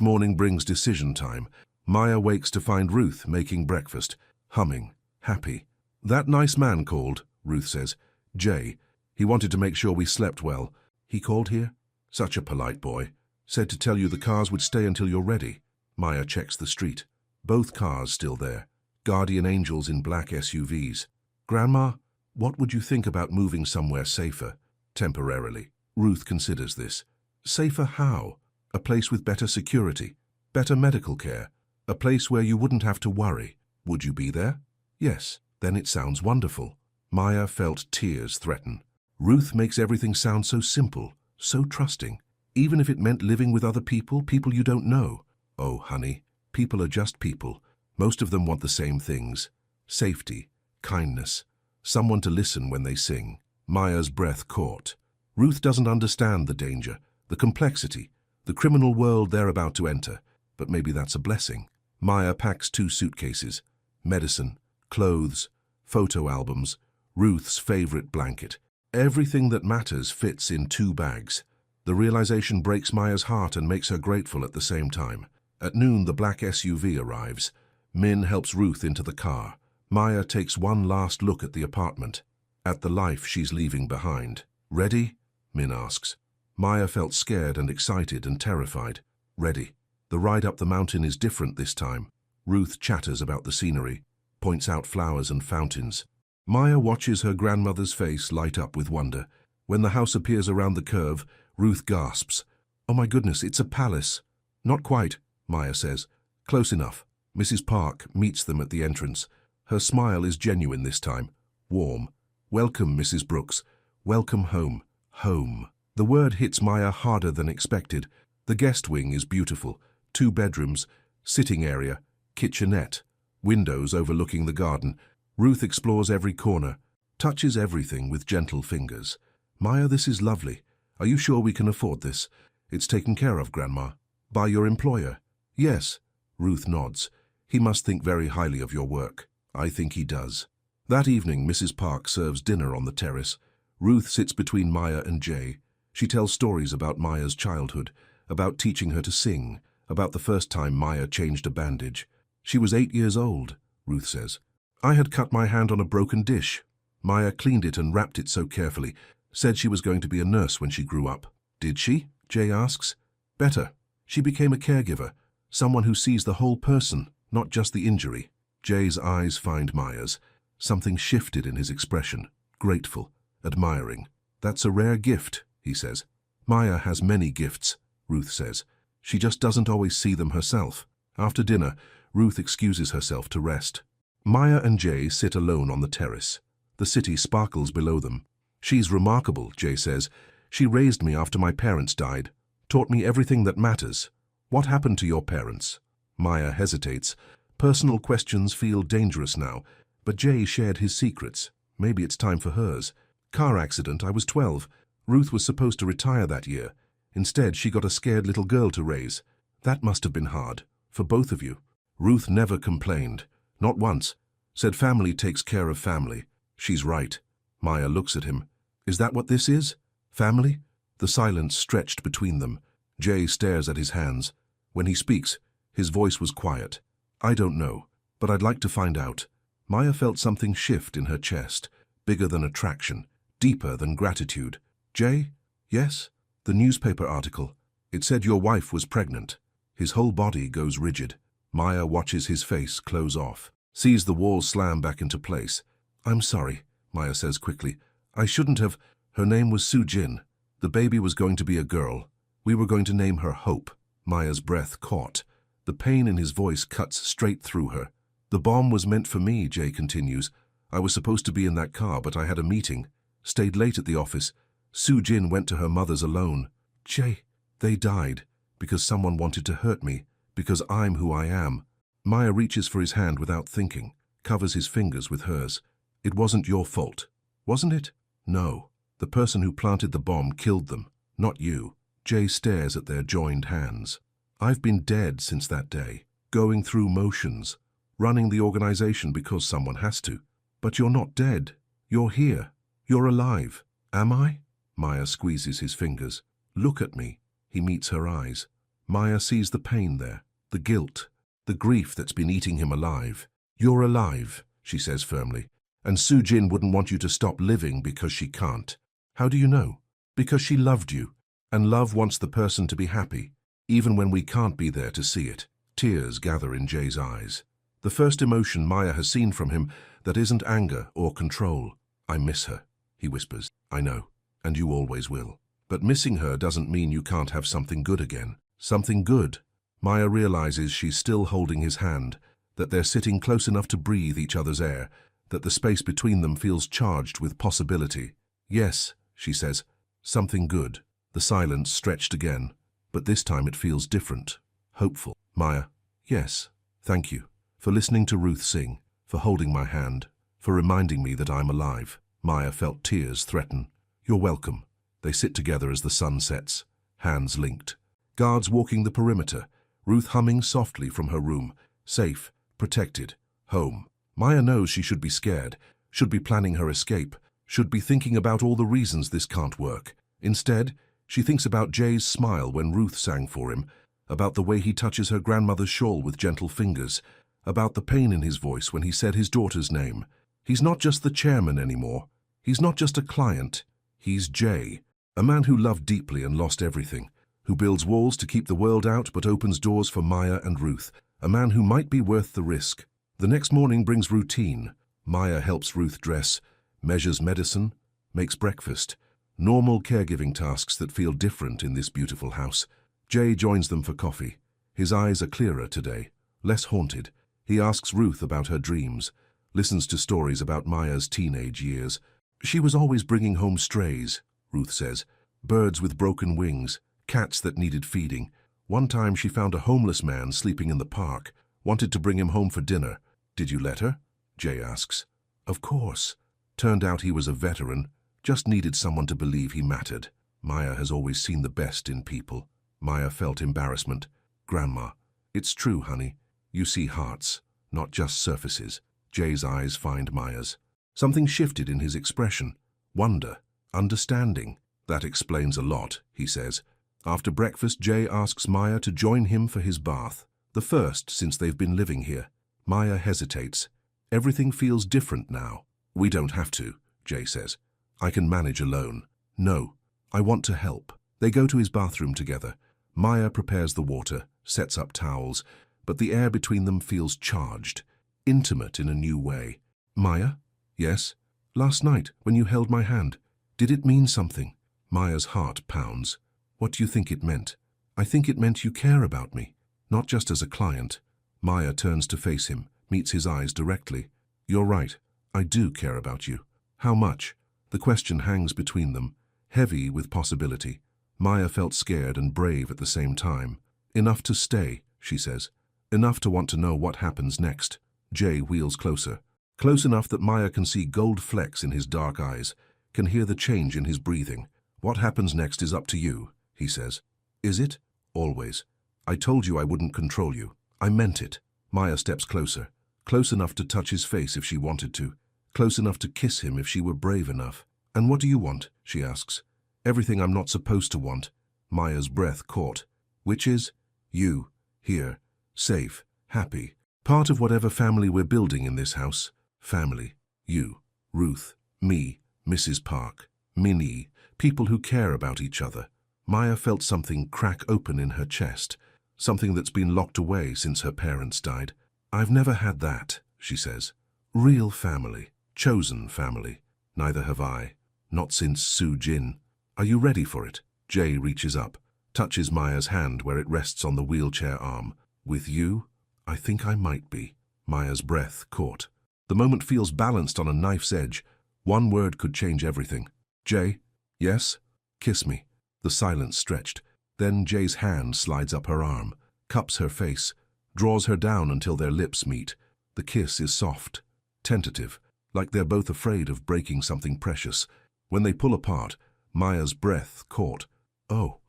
morning brings decision time. Maya wakes to find Ruth making breakfast, humming, happy. "That nice man called," Ruth says. "Jay. He wanted to make sure we slept well. He called here? Such a polite boy. Said to tell you the cars would stay until you're ready." Maya checks the street. Both cars still there. Guardian angels in black SUVs. "Grandma, what would you think about moving somewhere safer? Temporarily." Ruth considers this. Safer how? A place with better security, better medical care, a place where you wouldn't have to worry. Would you be there? Yes, then it sounds wonderful. Maya felt tears threaten. Ruth makes everything sound so simple, so trusting. Even if it meant living with other people, people you don't know. Oh, honey, people are just people. Most of them want the same things. Safety, kindness, someone to listen when they sing. Maya's breath caught. Ruth doesn't understand the danger, the complexity, the criminal world they're about to enter. But maybe that's a blessing. Maya packs 2 suitcases. Medicine, clothes, photo albums, Ruth's favorite blanket. Everything that matters fits in 2 bags. The realization breaks Maya's heart and makes her grateful at the same time. At noon, the black SUV arrives. Min helps Ruth into the car. Maya takes one last look at the apartment, at the life she's leaving behind. "Ready?" Min asks. Maya felt scared and excited and terrified. Ready. The ride up the mountain is different this time. Ruth chatters about the scenery, points out flowers and fountains. Maya watches her grandmother's face light up with wonder. When the house appears around the curve, Ruth gasps. "Oh my goodness, it's a palace." "Not quite," Maya says. "Close enough." Mrs. Park meets them at the entrance. Her smile is genuine this time, warm. "Welcome, Mrs. Brooks. Welcome home." Home. The word hits Maya harder than expected. The guest wing is beautiful. 2 bedrooms, sitting area, kitchenette, windows overlooking the garden. Ruth explores every corner, touches everything with gentle fingers. "Maya, this is lovely. Are you sure we can afford this? It's taken care of, Grandma. By your employer?" "Yes." Ruth nods. "He must think very highly of your work." "I think he does." That evening, Mrs. Park serves dinner on the terrace. Ruth sits between Maya and Jay. She tells stories about Maya's childhood, about teaching her to sing, about the first time Maya changed a bandage. "She was 8 years old," Ruth says. "I had cut my hand on a broken dish. Maya cleaned it and wrapped it so carefully, said she was going to be a nurse when she grew up." "Did she?" Jay asks. "Better. She became a caregiver, someone who sees the whole person, not just the injury." Jay's eyes find Maya's. Something shifted in his expression, grateful, admiring. "That's a rare gift," he says. "Maya has many gifts," Ruth says. "She just doesn't always see them herself." After dinner, Ruth excuses herself to rest. Maya and Jay sit alone on the terrace. The city sparkles below them. "She's remarkable," Jay says. "She raised me after my parents died, taught me everything that matters." "What happened to your parents?" Maya hesitates. Personal questions feel dangerous now, but Jay shared his secrets. Maybe it's time for hers. "Car accident, I was 12. Ruth was supposed to retire that year. Instead, she got a scared little girl to raise. That must have been hard, for both of you." Ruth never complained, not once. Said family takes care of family. "She's right." Maya looks at him. "Is that what this is? Family?" The silence stretched between them. Jay stares at his hands. When he speaks, his voice was quiet. "I don't know, but I'd like to find out." Maya felt something shift in her chest, bigger than attraction, deeper than gratitude. "Jay?" "Yes?" "The newspaper article. It said your wife was pregnant." His whole body goes rigid. Maya watches his face close off, sees the wall slam back into place. "I'm sorry," Maya says quickly. "I shouldn't have." Her name was Soo Jin. The baby was going to be a girl. We were going to name her Hope. Maya's breath caught. The pain in his voice cuts straight through her. "The bomb was meant for me," Jay continues. "I was supposed to be in that car, but I had a meeting. Stayed late at the office. Soo Jin went to her mother's alone." "Jay, they died because someone wanted to hurt me, because I'm who I am." Maya reaches for his hand without thinking, covers his fingers with hers. "It wasn't your fault, wasn't it?" "No. The person who planted the bomb killed them, not you." Jay stares at their joined hands. "I've been dead since that day, going through motions, running the organization because someone has to. But you're not dead. You're here. You're alive." "Am I?" Maya squeezes his fingers. Look at me. He meets her eyes. Maya sees the pain there, the guilt, the grief that's been eating him alive. You're alive, she says firmly, and Soo-jin wouldn't want you to stop living because she can't. How do you know? Because she loved you, and love wants the person to be happy, even when we can't be there to see it. Tears gather in Jay's eyes. The first emotion Maya has seen from him that isn't anger or control. I miss her, he whispers. I know, and you always will. But missing her doesn't mean you can't have something good again. Something good. Maya realizes she's still holding his hand, that they're sitting close enough to breathe each other's air, that the space between them feels charged with possibility. Yes, she says, something good. The silence stretched again, but this time it feels different, hopeful. Maya, yes, thank you, for listening to Ruth sing, for holding my hand, for reminding me that I'm alive. Maya felt tears threaten. You're welcome. They sit together as the sun sets, hands linked. Guards walking the perimeter, Ruth humming softly from her room, safe, protected, home. Maya knows she should be scared, should be planning her escape, should be thinking about all the reasons this can't work. Instead, she thinks about Jay's smile when Ruth sang for him, about the way he touches her grandmother's shawl with gentle fingers, about the pain in his voice when he said his daughter's name. He's not just the chairman anymore. He's not just a client. He's Jay, a man who loved deeply and lost everything, who builds walls to keep the world out but opens doors for Maya and Ruth, a man who might be worth the risk. The next morning brings routine. Maya helps Ruth dress, measures medicine, makes breakfast, normal caregiving tasks that feel different in this beautiful house. Jay joins them for coffee. His eyes are clearer today, less haunted. He asks Ruth about her dreams, listens to stories about Maya's teenage years. She was always bringing home strays, Ruth says, birds with broken wings, cats that needed feeding. One time she found a homeless man sleeping in the park, wanted to bring him home for dinner. Did you let her? Jay asks. Of course. Turned out he was a veteran, just needed someone to believe he mattered. Maya has always seen the best in people. Maya felt embarrassment. Grandma, it's true, honey. You see hearts, not just surfaces. Jay's eyes find Maya's. Something shifted in his expression. Wonder, understanding. That explains a lot, he says. After breakfast, Jay asks Maya to join him for his bath, the first since they've been living here. Maya hesitates. Everything feels different now. We don't have to, Jay says. I can manage alone. No, I want to help. They go to his bathroom together. Maya prepares the water, sets up towels, but the air between them feels charged, intimate in a new way. Maya? Yes? Last night, when you held my hand, did it mean something? Maya's heart pounds. What do you think it meant? I think it meant you care about me, not just as a client. Maya turns to face him, meets his eyes directly. You're right, I do care about you. How much? The question hangs between them, heavy with possibility. Maya felt scared and brave at the same time. Enough to stay, she says. Enough to want to know what happens next. Jay wheels closer. Close enough that Maya can see gold flecks in his dark eyes, can hear the change in his breathing. What happens next is up to you, he says. Is it? Always. I told you I wouldn't control you. I meant it. Maya steps closer, close enough to touch his face if she wanted to, close enough to kiss him if she were brave enough. And what do you want? She asks. Everything I'm not supposed to want. Maya's breath caught. Which is? You. Here. Safe. Happy. Part of whatever family we're building in this house. Family. You. Ruth. Me. Mrs. Park. Minnie. People who care about each other. Maya felt something crack open in her chest. Something that's been locked away since her parents died. I've never had that, she says. Real family. Chosen family. Neither have I. Not since Soo-jin. Are you ready for it? Jay reaches up, touches Maya's hand where it rests on the wheelchair arm. With you? I think I might be. Maya's breath caught. The moment feels balanced on a knife's edge. One word could change everything. Jay? Yes? Kiss me. The silence stretched. Then Jay's hand slides up her arm, cups her face, draws her down until their lips meet. The kiss is soft, tentative, like they're both afraid of breaking something precious. When they pull apart, Maya's breath caught. Oh,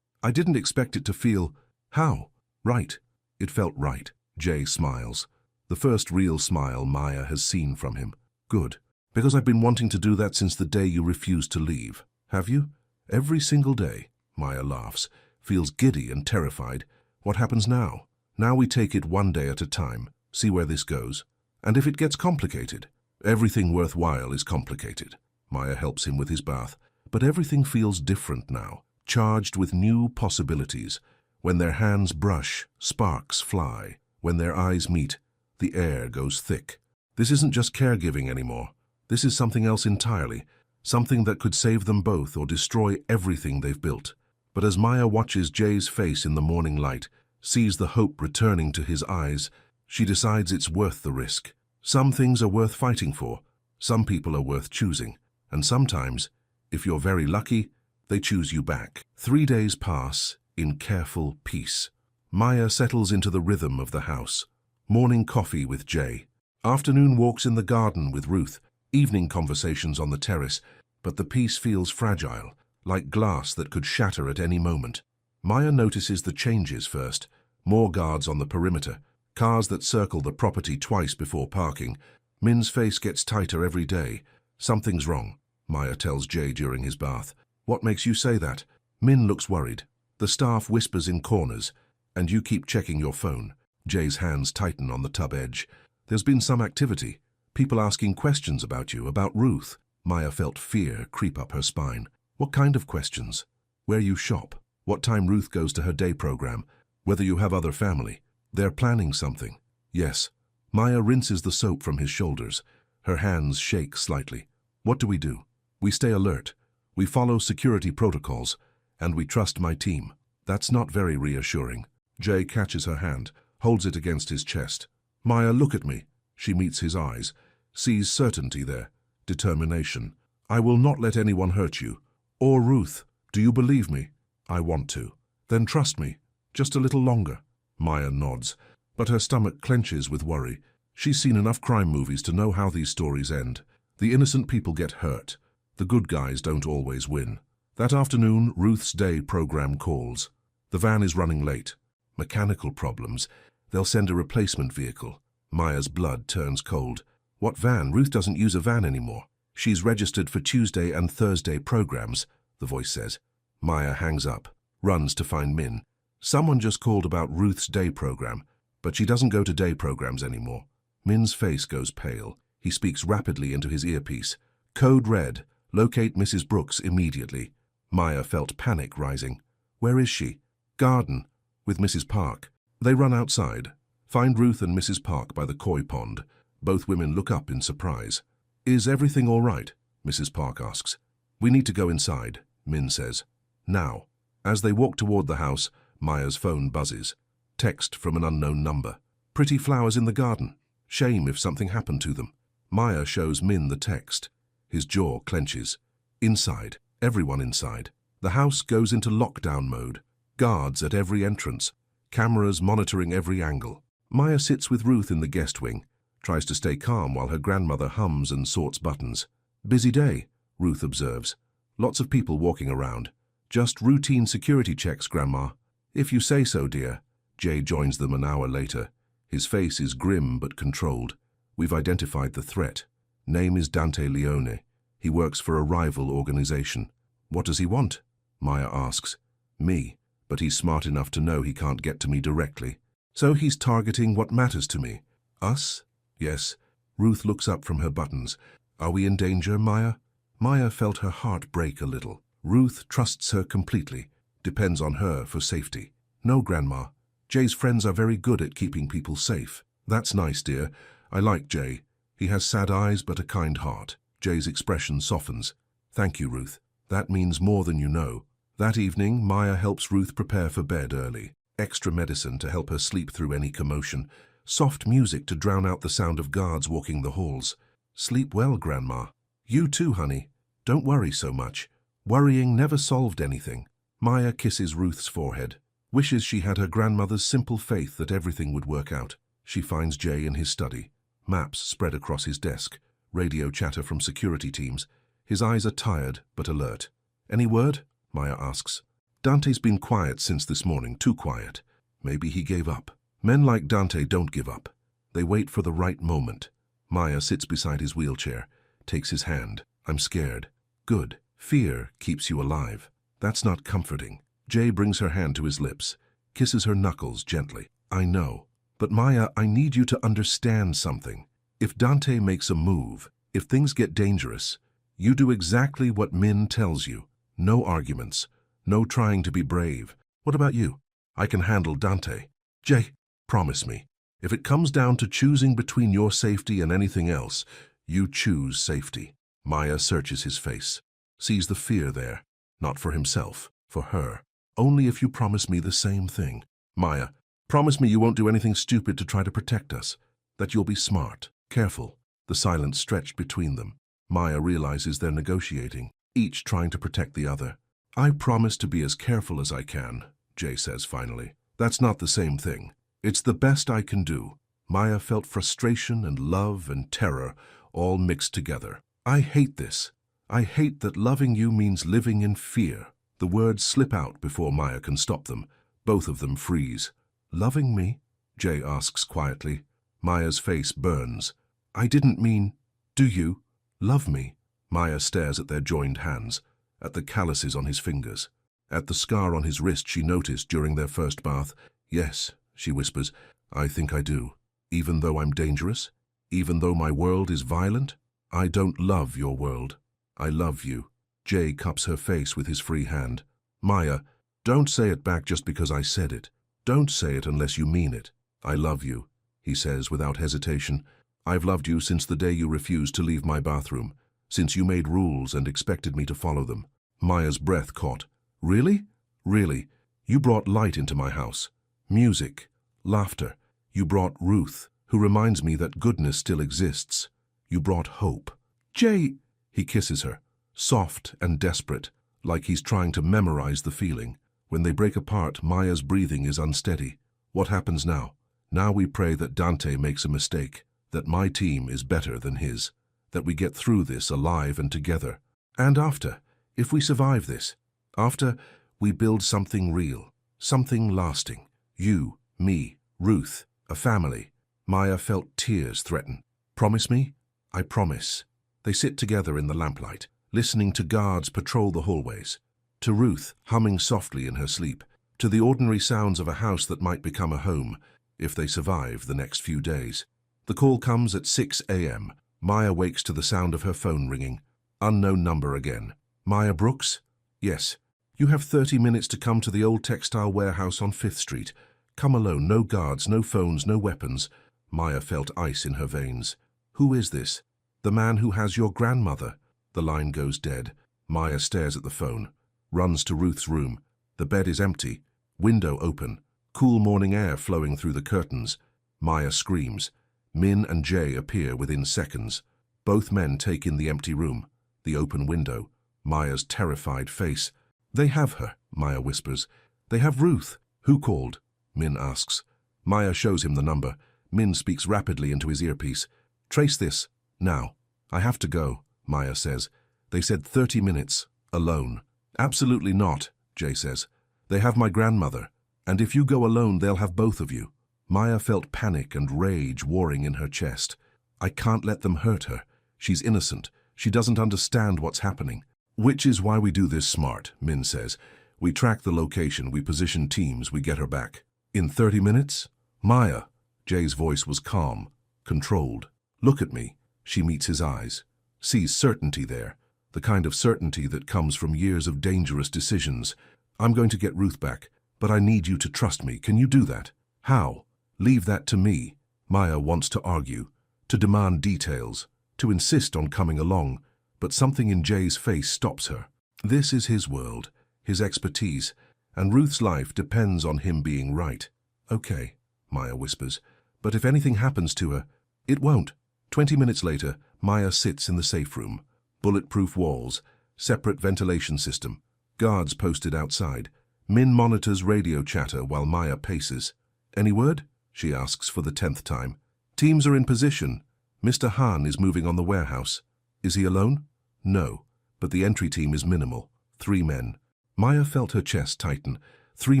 I didn't expect it to feel... How? Right. It felt right. Jay smiles. The first real smile Maya has seen from him. Good. Because I've been wanting to do that since the day you refused to leave. Have you? Every single day. Maya laughs, feels giddy and terrified. What happens now? Now we take it one day at a time, see where this goes. And if it gets complicated? Everything worthwhile is complicated. Maya helps him with his bath. But everything feels different now, charged with new possibilities. When their hands brush, sparks fly. When their eyes meet, the air goes thick. This isn't just caregiving anymore. This is something else entirely, something that could save them both or destroy everything they've built. But as Maya watches Jay's face in the morning light, sees the hope returning to his eyes, she decides it's worth the risk. Some things are worth fighting for, some people are worth choosing, and sometimes, if you're very lucky, they choose you back. 3 days pass in careful peace. Maya settles into the rhythm of the house. Morning coffee with Jay. Afternoon walks in the garden with Ruth. Evening conversations on the terrace. But the peace feels fragile, like glass that could shatter at any moment. Maya notices the changes first. More guards on the perimeter. Cars that circle the property twice before parking. Min's face gets tighter every day. Something's wrong, Maya tells Jay during his bath. What makes you say that? Min looks worried. The staff whispers in corners. And you keep checking your phone. Jay's hands tighten on the tub edge. There's been some activity. People asking questions about you, about Ruth. Maya felt fear creep up her spine. What kind of questions? Where you shop? What time Ruth goes to her day program? Whether you have other family? They're planning something. Yes. Maya rinses the soap from his shoulders. Her hands shake slightly. What do? We stay alert. We follow security protocols. And we trust my team. That's not very reassuring. Jay catches her hand, holds it against his chest. Maya, look at me. She meets his eyes, sees certainty there, determination. I will not let anyone hurt you. Or Ruth. Do you believe me? I want to. Then trust me. Just a little longer. Maya nods, but her stomach clenches with worry. She's seen enough crime movies to know how these stories end. The innocent people get hurt. The good guys don't always win. That afternoon, Ruth's day program calls. The van is running late. Mechanical problems. They'll send a replacement vehicle. Maya's blood turns cold. What van? Ruth doesn't use a van anymore. She's registered for Tuesday and Thursday programs, the voice says. Maya hangs up, runs to find Min. Someone just called about Ruth's day program, but she doesn't go to day programs anymore. Min's face goes pale. He speaks rapidly into his earpiece. Code red. Locate Mrs. Brooks immediately. Maya felt panic rising. Where is she? Garden. With Mrs. Park. They run outside. Find Ruth and Mrs. Park by the koi pond. Both women look up in surprise. Is everything all right? Mrs. Park asks. We need to go inside, Min says. Now. As they walk toward the house, Maya's phone buzzes. Text from an unknown number. Pretty flowers in the garden. Shame if something happened to them. Maya shows Min the text. His jaw clenches. Inside. Everyone inside. The house goes into lockdown mode. Guards at every entrance. Cameras monitoring every angle. Maya sits with Ruth in the guest wing. Tries to stay calm while her grandmother hums and sorts buttons. Busy day, Ruth observes. Lots of people walking around. Just routine security checks, Grandma. If you say so, dear. Jay joins them an hour later. His face is grim but controlled. We've identified the threat. Name is Dante Leone. He works for a rival organization. What does he want? Maya asks. Me, but he's smart enough to know he can't get to me directly. So he's targeting what matters to me. Us? Yes. Ruth looks up from her buttons. Are we in danger, Maya? Maya felt her heart break a little. Ruth trusts her completely. Depends on her for safety. No, Grandma. Jay's friends are very good at keeping people safe. That's nice, dear. I like Jay. He has sad eyes but a kind heart. Jay's expression softens. Thank you, Ruth. That means more than you know. That evening, Maya helps Ruth prepare for bed early. Extra medicine to help her sleep through any commotion. Soft music to drown out the sound of guards walking the halls. Sleep well, Grandma. You too, honey. Don't worry so much. Worrying never solved anything. Maya kisses Ruth's forehead. Wishes she had her grandmother's simple faith that everything would work out. She finds Jay in his study. Maps spread across his desk. Radio chatter from security teams. His eyes are tired but alert. Any word? Maya asks. Dante's been quiet since this morning, too quiet. Maybe he gave up. Men like Dante don't give up. They wait for the right moment. Maya sits beside his wheelchair, takes his hand. I'm scared. Good. Fear keeps you alive. That's not comforting. Jay brings her hand to his lips, kisses her knuckles gently. I know. But Maya, I need you to understand something. If Dante makes a move, if things get dangerous, you do exactly what Min tells you. No arguments. No trying to be brave. What about you? I can handle Dante. Jay, promise me. If it comes down to choosing between your safety and anything else, you choose safety. Maya searches his face, sees the fear there. Not for himself, for her. Only if you promise me the same thing. Maya, promise me you won't do anything stupid to try to protect us. That you'll be smart, careful. The silence stretched between them. Maya realizes they're negotiating, each trying to protect the other. I promise to be as careful as I can, Jay says finally. That's not the same thing. It's the best I can do. Maya felt frustration and love and terror all mixed together. I hate this. I hate that loving you means living in fear. The words slip out before Maya can stop them. Both of them freeze. Loving me? Jay asks quietly. Maya's face burns. I didn't mean, do you love me? Maya stares at their joined hands, at the calluses on his fingers, at the scar on his wrist she noticed during their first bath. Yes, she whispers, I think I do. Even though I'm dangerous? Even though my world is violent? I don't love your world. I love you. Jay cups her face with his free hand. Maya, don't say it back just because I said it. Don't say it unless you mean it. I love you, he says without hesitation. I've loved you since the day you refused to leave my bathroom, since you made rules and expected me to follow them. Maya's breath caught. Really? Really? You brought light into my house. Music. Laughter. You brought Ruth, who reminds me that goodness still exists. You brought hope. Jay! He kisses her, soft and desperate, like he's trying to memorize the feeling. When they break apart, Maya's breathing is unsteady. What happens now? Now we pray that Dante makes a mistake, that my team is better than his, that we get through this alive and together. And after, if we survive this, after, we build something real, something lasting. You, me, Ruth, a family. Maya felt tears threaten. Promise me? I promise. They sit together in the lamplight, listening to guards patrol the hallways, to Ruth humming softly in her sleep, to the ordinary sounds of a house that might become a home if they survive the next few days. The call comes at 6 a.m. Maya wakes to the sound of her phone ringing. Unknown number again. Maya Brooks? Yes. You have 30 minutes to come to the old textile warehouse on 5th Street. Come alone, no guards, no phones, no weapons. Maya felt ice in her veins. Who is this? The man who has your grandmother. The line goes dead. Maya stares at the phone, runs to Ruth's room. The bed is empty, window open, cool morning air flowing through the curtains. Maya screams. Min and Jay appear within seconds. Both men take in the empty room, the open window, Maya's terrified face. They have her, Maya whispers. They have Ruth. Who called? Min asks. Maya shows him the number. Min speaks rapidly into his earpiece. Trace this, now. I have to go, Maya says. They said 30 minutes, alone. Absolutely not, Jay says. They have my grandmother, and if you go alone, they'll have both of you. Maya felt panic and rage warring in her chest. I can't let them hurt her. She's innocent. She doesn't understand what's happening. Which is why we do this smart, Min says. We track the location, we position teams, we get her back. In 30 minutes? Maya. Jay's voice was calm, controlled. Look at me. She meets his eyes. Sees certainty there. The kind of certainty that comes from years of dangerous decisions. I'm going to get Ruth back, but I need you to trust me. Can you do that? How? Leave that to me. Maya wants to argue, to demand details, to insist on coming along, but something in Jay's face stops her. This is his world, his expertise, and Ruth's life depends on him being right. Okay, Maya whispers, but if anything happens to her, it won't. 20 minutes later, Maya sits in the safe room. Bulletproof walls, separate ventilation system, guards posted outside. Min monitors radio chatter while Maya paces. Any word? She asks for the 10th time. Teams are in position. Mr. Han is moving on the warehouse. Is he alone? No, but the entry team is minimal. 3 men. Maya felt her chest tighten. 3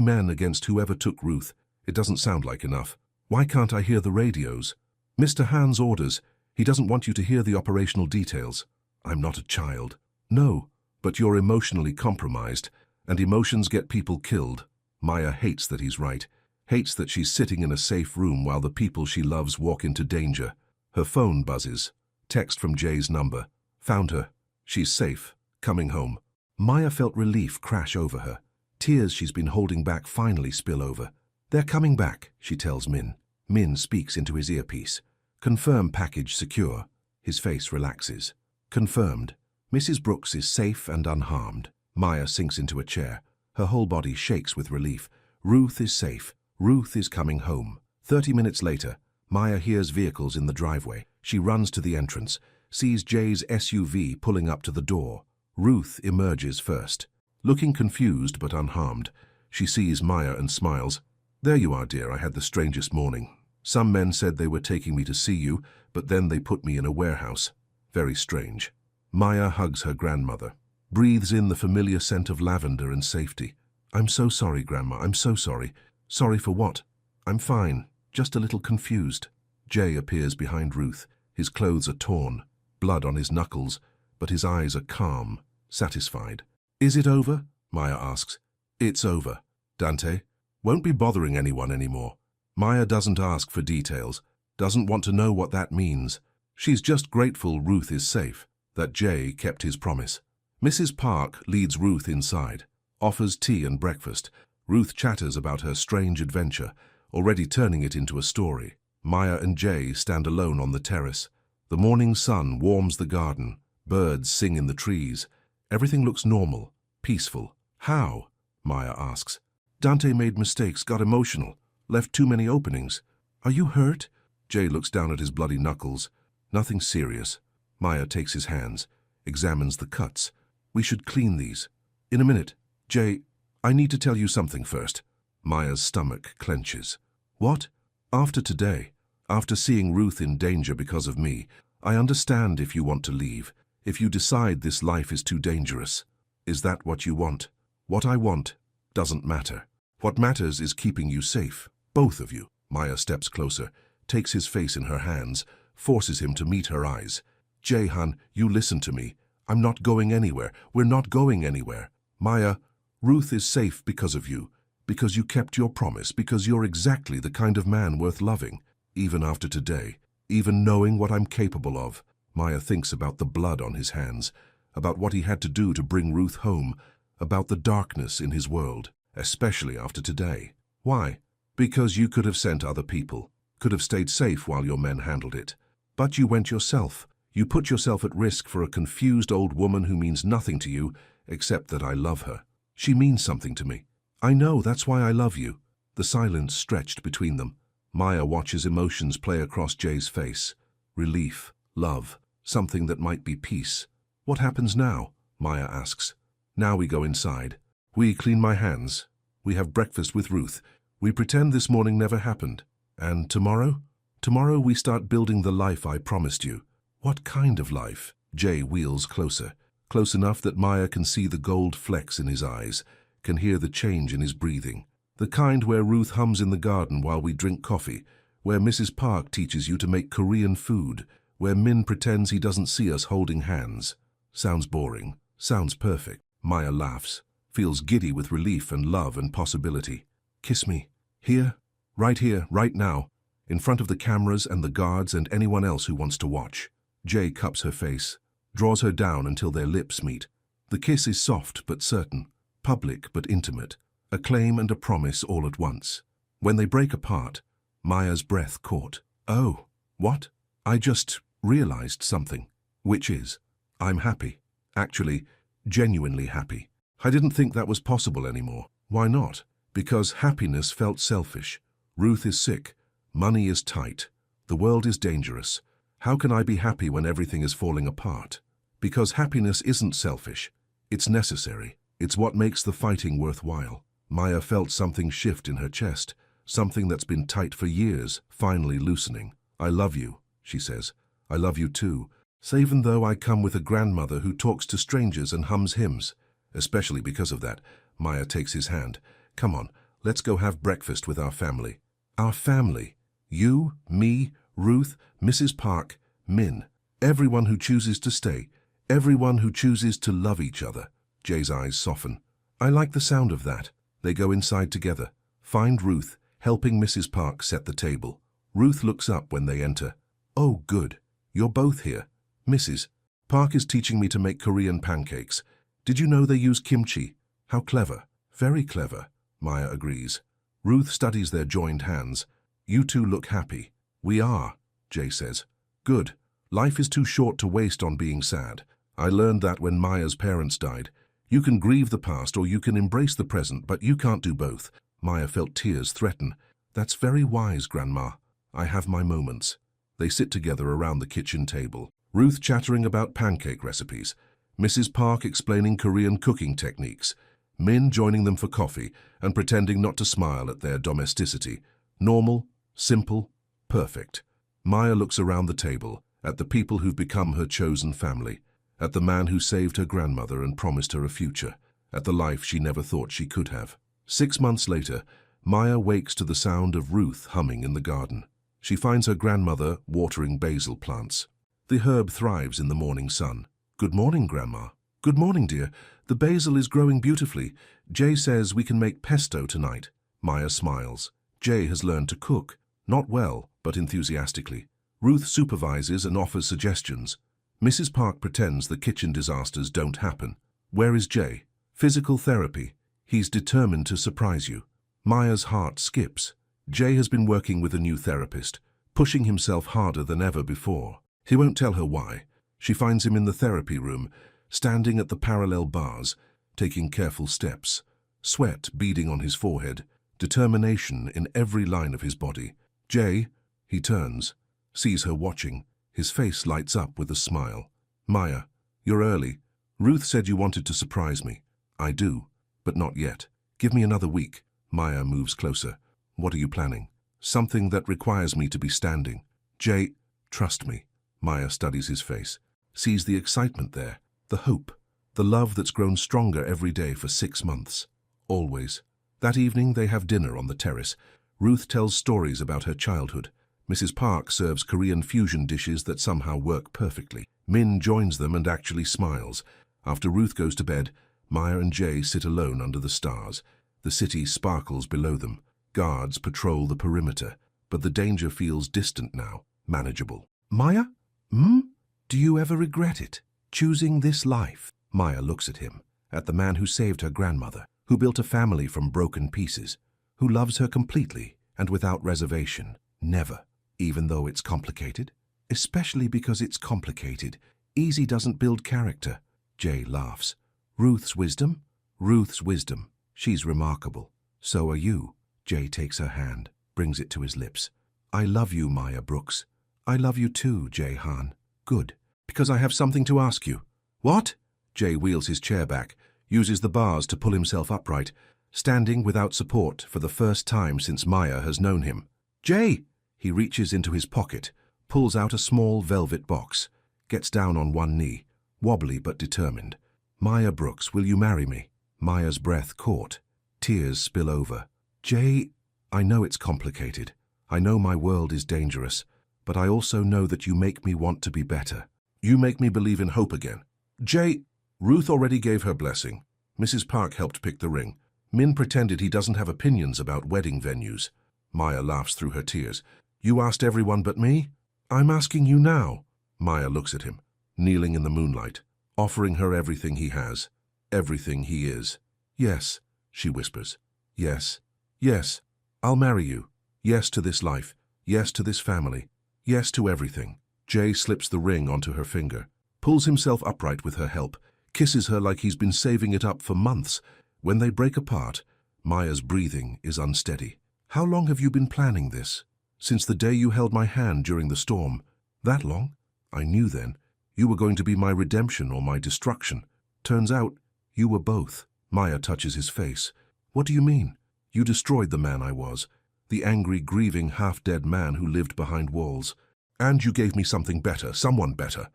men against whoever took Ruth. It doesn't sound like enough. Why can't I hear the radios? Mr. Han's orders. He doesn't want you to hear the operational details. I'm not a child. No, But you're emotionally compromised, and emotions get people killed. Maya hates that he's right, hates that she's sitting in a safe room while the people she loves walk into danger. Her phone buzzes. Text from Jay's number. Found her. She's safe. Coming home. Maya felt relief crash over her. Tears she's been holding back finally spill over. They're coming back, she tells Min. Min speaks into his earpiece. Confirm package secure. His face relaxes. Confirmed. Mrs. Brooks is safe and unharmed. Maya sinks into a chair. Her whole body shakes with relief. Ruth is safe. Ruth is coming home. 30 minutes later, Maya hears vehicles in the driveway. She runs to the entrance, sees Jay's SUV pulling up to the door. Ruth emerges first. Looking confused but unharmed, she sees Maya and smiles. There you are, dear. I had the strangest morning. Some men said they were taking me to see you, but then they put me in a warehouse. Very strange. Maya hugs her grandmother, breathes in the familiar scent of lavender and safety. I'm so sorry, Grandma. I'm so sorry. Sorry for what? I'm fine, just a little confused. Jay appears behind Ruth. His clothes are torn, blood on his knuckles, but his eyes are calm, satisfied. Is it over? Maya asks. It's over. Dante, won't be bothering anyone anymore. Maya doesn't ask for details, doesn't want to know what that means. She's just grateful Ruth is safe, that Jay kept his promise. Mrs. Park leads Ruth inside, offers tea and breakfast. Ruth chatters about her strange adventure, already turning it into a story. Maya and Jay stand alone on the terrace. The morning sun warms the garden. Birds sing in the trees. Everything looks normal, peaceful. How? Maya asks. Dante made mistakes, got emotional, left too many openings. Are you hurt? Jay looks down at his bloody knuckles. Nothing serious. Maya takes his hands, examines the cuts. We should clean these. In a minute. Jay, I need to tell you something first. Maya's stomach clenches. What? After today, after seeing Ruth in danger because of me, I understand if you want to leave, if you decide this life is too dangerous. Is that what you want? What I want doesn't matter. What matters is keeping you safe, both of you. Maya steps closer, takes his face in her hands, forces him to meet her eyes. Jay-han, you listen to me. I'm not going anywhere. We're not going anywhere. Maya, Ruth is safe because of you, because you kept your promise, because you're exactly the kind of man worth loving, even after today, even knowing what I'm capable of. Maya thinks about the blood on his hands, about what he had to do to bring Ruth home, about the darkness in his world, especially after today. Why? Because you could have sent other people, could have stayed safe while your men handled it. But you went yourself. You put yourself at risk for a confused old woman who means nothing to you, except that I love her. She means something to me. I know, that's why I love you. The silence stretched between them. Maya watches emotions play across Jay's face. Relief, love, something that might be peace. What happens now? Maya asks. Now we go inside. We clean my hands. We have breakfast with Ruth. We pretend this morning never happened. And tomorrow? Tomorrow we start building the life I promised you. What kind of life? Jay wheels closer, close enough that Maya can see the gold flecks in his eyes, can hear the change in his breathing. The kind where Ruth hums in the garden while we drink coffee, where Mrs. Park teaches you to make Korean food, where Min pretends he doesn't see us holding hands. Sounds boring. Sounds perfect. Maya laughs, feels giddy with relief and love and possibility. Kiss me. Here, right now, in front of the cameras and the guards and anyone else who wants to watch. Jay cups her face, draws her down until their lips meet. The kiss is soft but certain, public but intimate, a claim and a promise all at once. When they break apart, Maya's breath caught. Oh, what? I just realized something. Which is, I'm happy. Actually, genuinely happy. I didn't think that was possible anymore. Why not? Because happiness felt selfish. Ruth is sick. Money is tight. The world is dangerous. How can I be happy when everything is falling apart? Because happiness isn't selfish. It's necessary. It's what makes the fighting worthwhile. Maya felt something shift in her chest, something that's been tight for years, finally loosening. I love you, she says. I love you too. So even though I come with a grandmother who talks to strangers and hums hymns, especially because of that, Maya takes his hand. Come on, let's go have breakfast with our family. Our family. You, me, Ruth, Mrs. Park, Min. Everyone who chooses to stay. Everyone who chooses to love each other. Jay's eyes soften. I like the sound of that. They go inside together. Find Ruth, helping Mrs. Park set the table. Ruth looks up when they enter. Oh, good. You're both here. Mrs. Park is teaching me to make Korean pancakes. Did you know they use kimchi? How clever. Very clever, Maya agrees. Ruth studies their joined hands. You two look happy. We are, Jay says. Good. Life is too short to waste on being sad. I learned that when Maya's parents died. You can grieve the past or you can embrace the present, but you can't do both. Maya felt tears threaten. That's very wise, Grandma. I have my moments. They sit together around the kitchen table. Ruth chattering about pancake recipes. Mrs. Park explaining Korean cooking techniques. Min joining them for coffee and pretending not to smile at their domesticity. Normal, simple, perfect. Maya looks around the table, at the people who've become her chosen family, at the man who saved her grandmother and promised her a future, at the life she never thought she could have. 6 months later, Maya wakes to the sound of Ruth humming in the garden. She finds her grandmother watering basil plants. The herb thrives in the morning sun. Good morning, Grandma. Good morning, dear. The basil is growing beautifully. Jay says we can make pesto tonight. Maya smiles. Jay has learned to cook. Not well, but enthusiastically. Ruth supervises and offers suggestions. Mrs. Park pretends the kitchen disasters don't happen. Where is Jay? Physical therapy. He's determined to surprise you. Maya's heart skips. Jay has been working with a new therapist, pushing himself harder than ever before. He won't tell her why. She finds him in the therapy room, standing at the parallel bars, taking careful steps. Sweat beading on his forehead, determination in every line of his body. Jay, he turns, sees her watching. His face lights up with a smile. Maya, you're early. Ruth said you wanted to surprise me. I do, but not yet. Give me another week. Maya moves closer. What are you planning? Something that requires me to be standing. Jay, trust me. Maya studies his face, sees the excitement there, the hope, the love that's grown stronger every day for 6 months. Always. That evening they have dinner on the terrace. Ruth tells stories about her childhood. Mrs. Park serves Korean fusion dishes that somehow work perfectly. Min joins them and actually smiles. After Ruth goes to bed, Maya and Jay sit alone under the stars. The city sparkles below them. Guards patrol the perimeter, but the danger feels distant now, manageable. Maya? Do you ever regret it, choosing this life? Maya looks at him, at the man who saved her grandmother, who built a family from broken pieces, who loves her completely and without reservation. Never, even though it's complicated. Especially because it's complicated. Easy doesn't build character. Jay laughs. Ruth's wisdom? Ruth's wisdom. She's remarkable. So are you. Jay takes her hand, brings it to his lips. I love you, Maya Brooks. I love you too, Jay Han. Good. Because I have something to ask you. What? Jay wheels his chair back, uses the bars to pull himself upright, standing without support for the first time since Maya has known him. Jay! He reaches into his pocket, pulls out a small velvet box, gets down on one knee, wobbly but determined. Maya Brooks, will you marry me? Maya's breath caught. Tears spill over. Jay, I know it's complicated. I know my world is dangerous, but I also know that you make me want to be better. You make me believe in hope again. Jay, Ruth already gave her blessing. Mrs. Park helped pick the ring. Min pretended he doesn't have opinions about wedding venues. Maya laughs through her tears. You asked everyone but me? I'm asking you now. Maya looks at him, kneeling in the moonlight, offering her everything he has, everything he is. Yes, she whispers. Yes, yes, I'll marry you. Yes to this life. Yes to this family. Yes to everything. Jay slips the ring onto her finger, pulls himself upright with her help, kisses her like he's been saving it up for months. When they break apart, Maya's breathing is unsteady. How long have you been planning this? Since the day you held my hand during the storm. That long? I knew then. You were going to be my redemption or my destruction. Turns out, you were both. Maya touches his face. What do you mean? You destroyed the man I was, the angry, grieving, half-dead man who lived behind walls. And you gave me something better, someone better.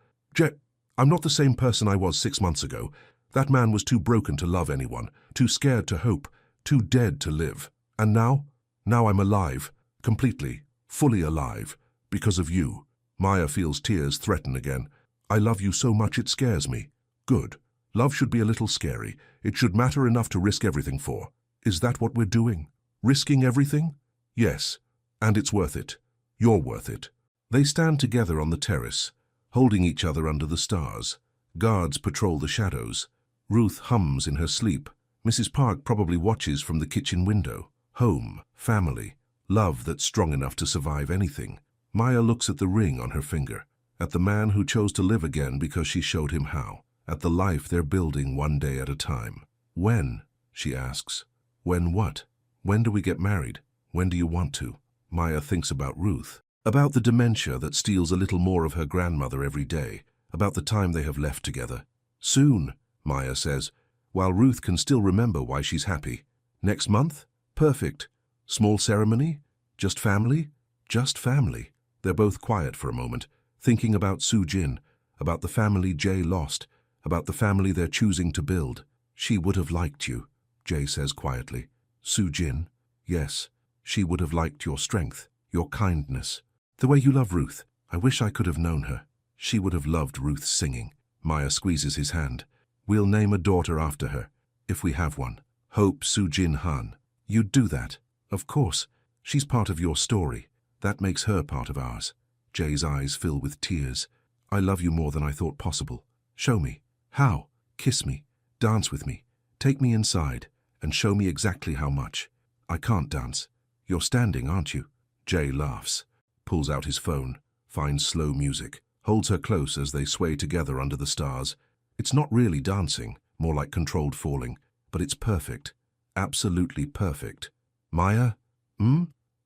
I'm not the same person I was 6 months ago. That man was too broken to love anyone, too scared to hope, too dead to live. And now I'm alive, completely, fully alive, because of you. Maya feels tears threaten again. I love you so much it scares me. Good. Love should be a little scary. It should matter enough to risk everything for. Is that what we're doing? Risking everything? Yes. And it's worth it. You're worth it. They stand together on the terrace, holding each other under the stars. Guards patrol the shadows. Ruth hums in her sleep. Mrs. Park probably watches from the kitchen window. Home, family, love that's strong enough to survive anything. Maya looks at the ring on her finger, at the man who chose to live again because she showed him how, at the life they're building one day at a time. When? She asks. When what? When do we get married? When do you want to? Maya thinks about Ruth, about the dementia that steals a little more of her grandmother every day, about the time they have left together. Soon, Maya says, while Ruth can still remember why she's happy. Next month? Perfect. Small ceremony? Just family? Just family. They're both quiet for a moment, thinking about Soo-jin, about the family Jay lost, about the family they're choosing to build. She would have liked you, Jay says quietly. Soo-jin? Yes. She would have liked your strength, your kindness. The way you love Ruth. I wish I could have known her. She would have loved Ruth's singing. Maya squeezes his hand. We'll name a daughter after her, if we have one. Hope Soo-jin Han. You'd do that. Of course. She's part of your story. That makes her part of ours. Jay's eyes fill with tears. I love you more than I thought possible. Show me. How? Kiss me. Dance with me. Take me inside and show me exactly how much. I can't dance. You're standing, aren't you? Jay laughs, pulls out his phone, finds slow music, holds her close as they sway together under the stars. It's not really dancing, more like controlled falling, but it's perfect. Absolutely perfect. Maya?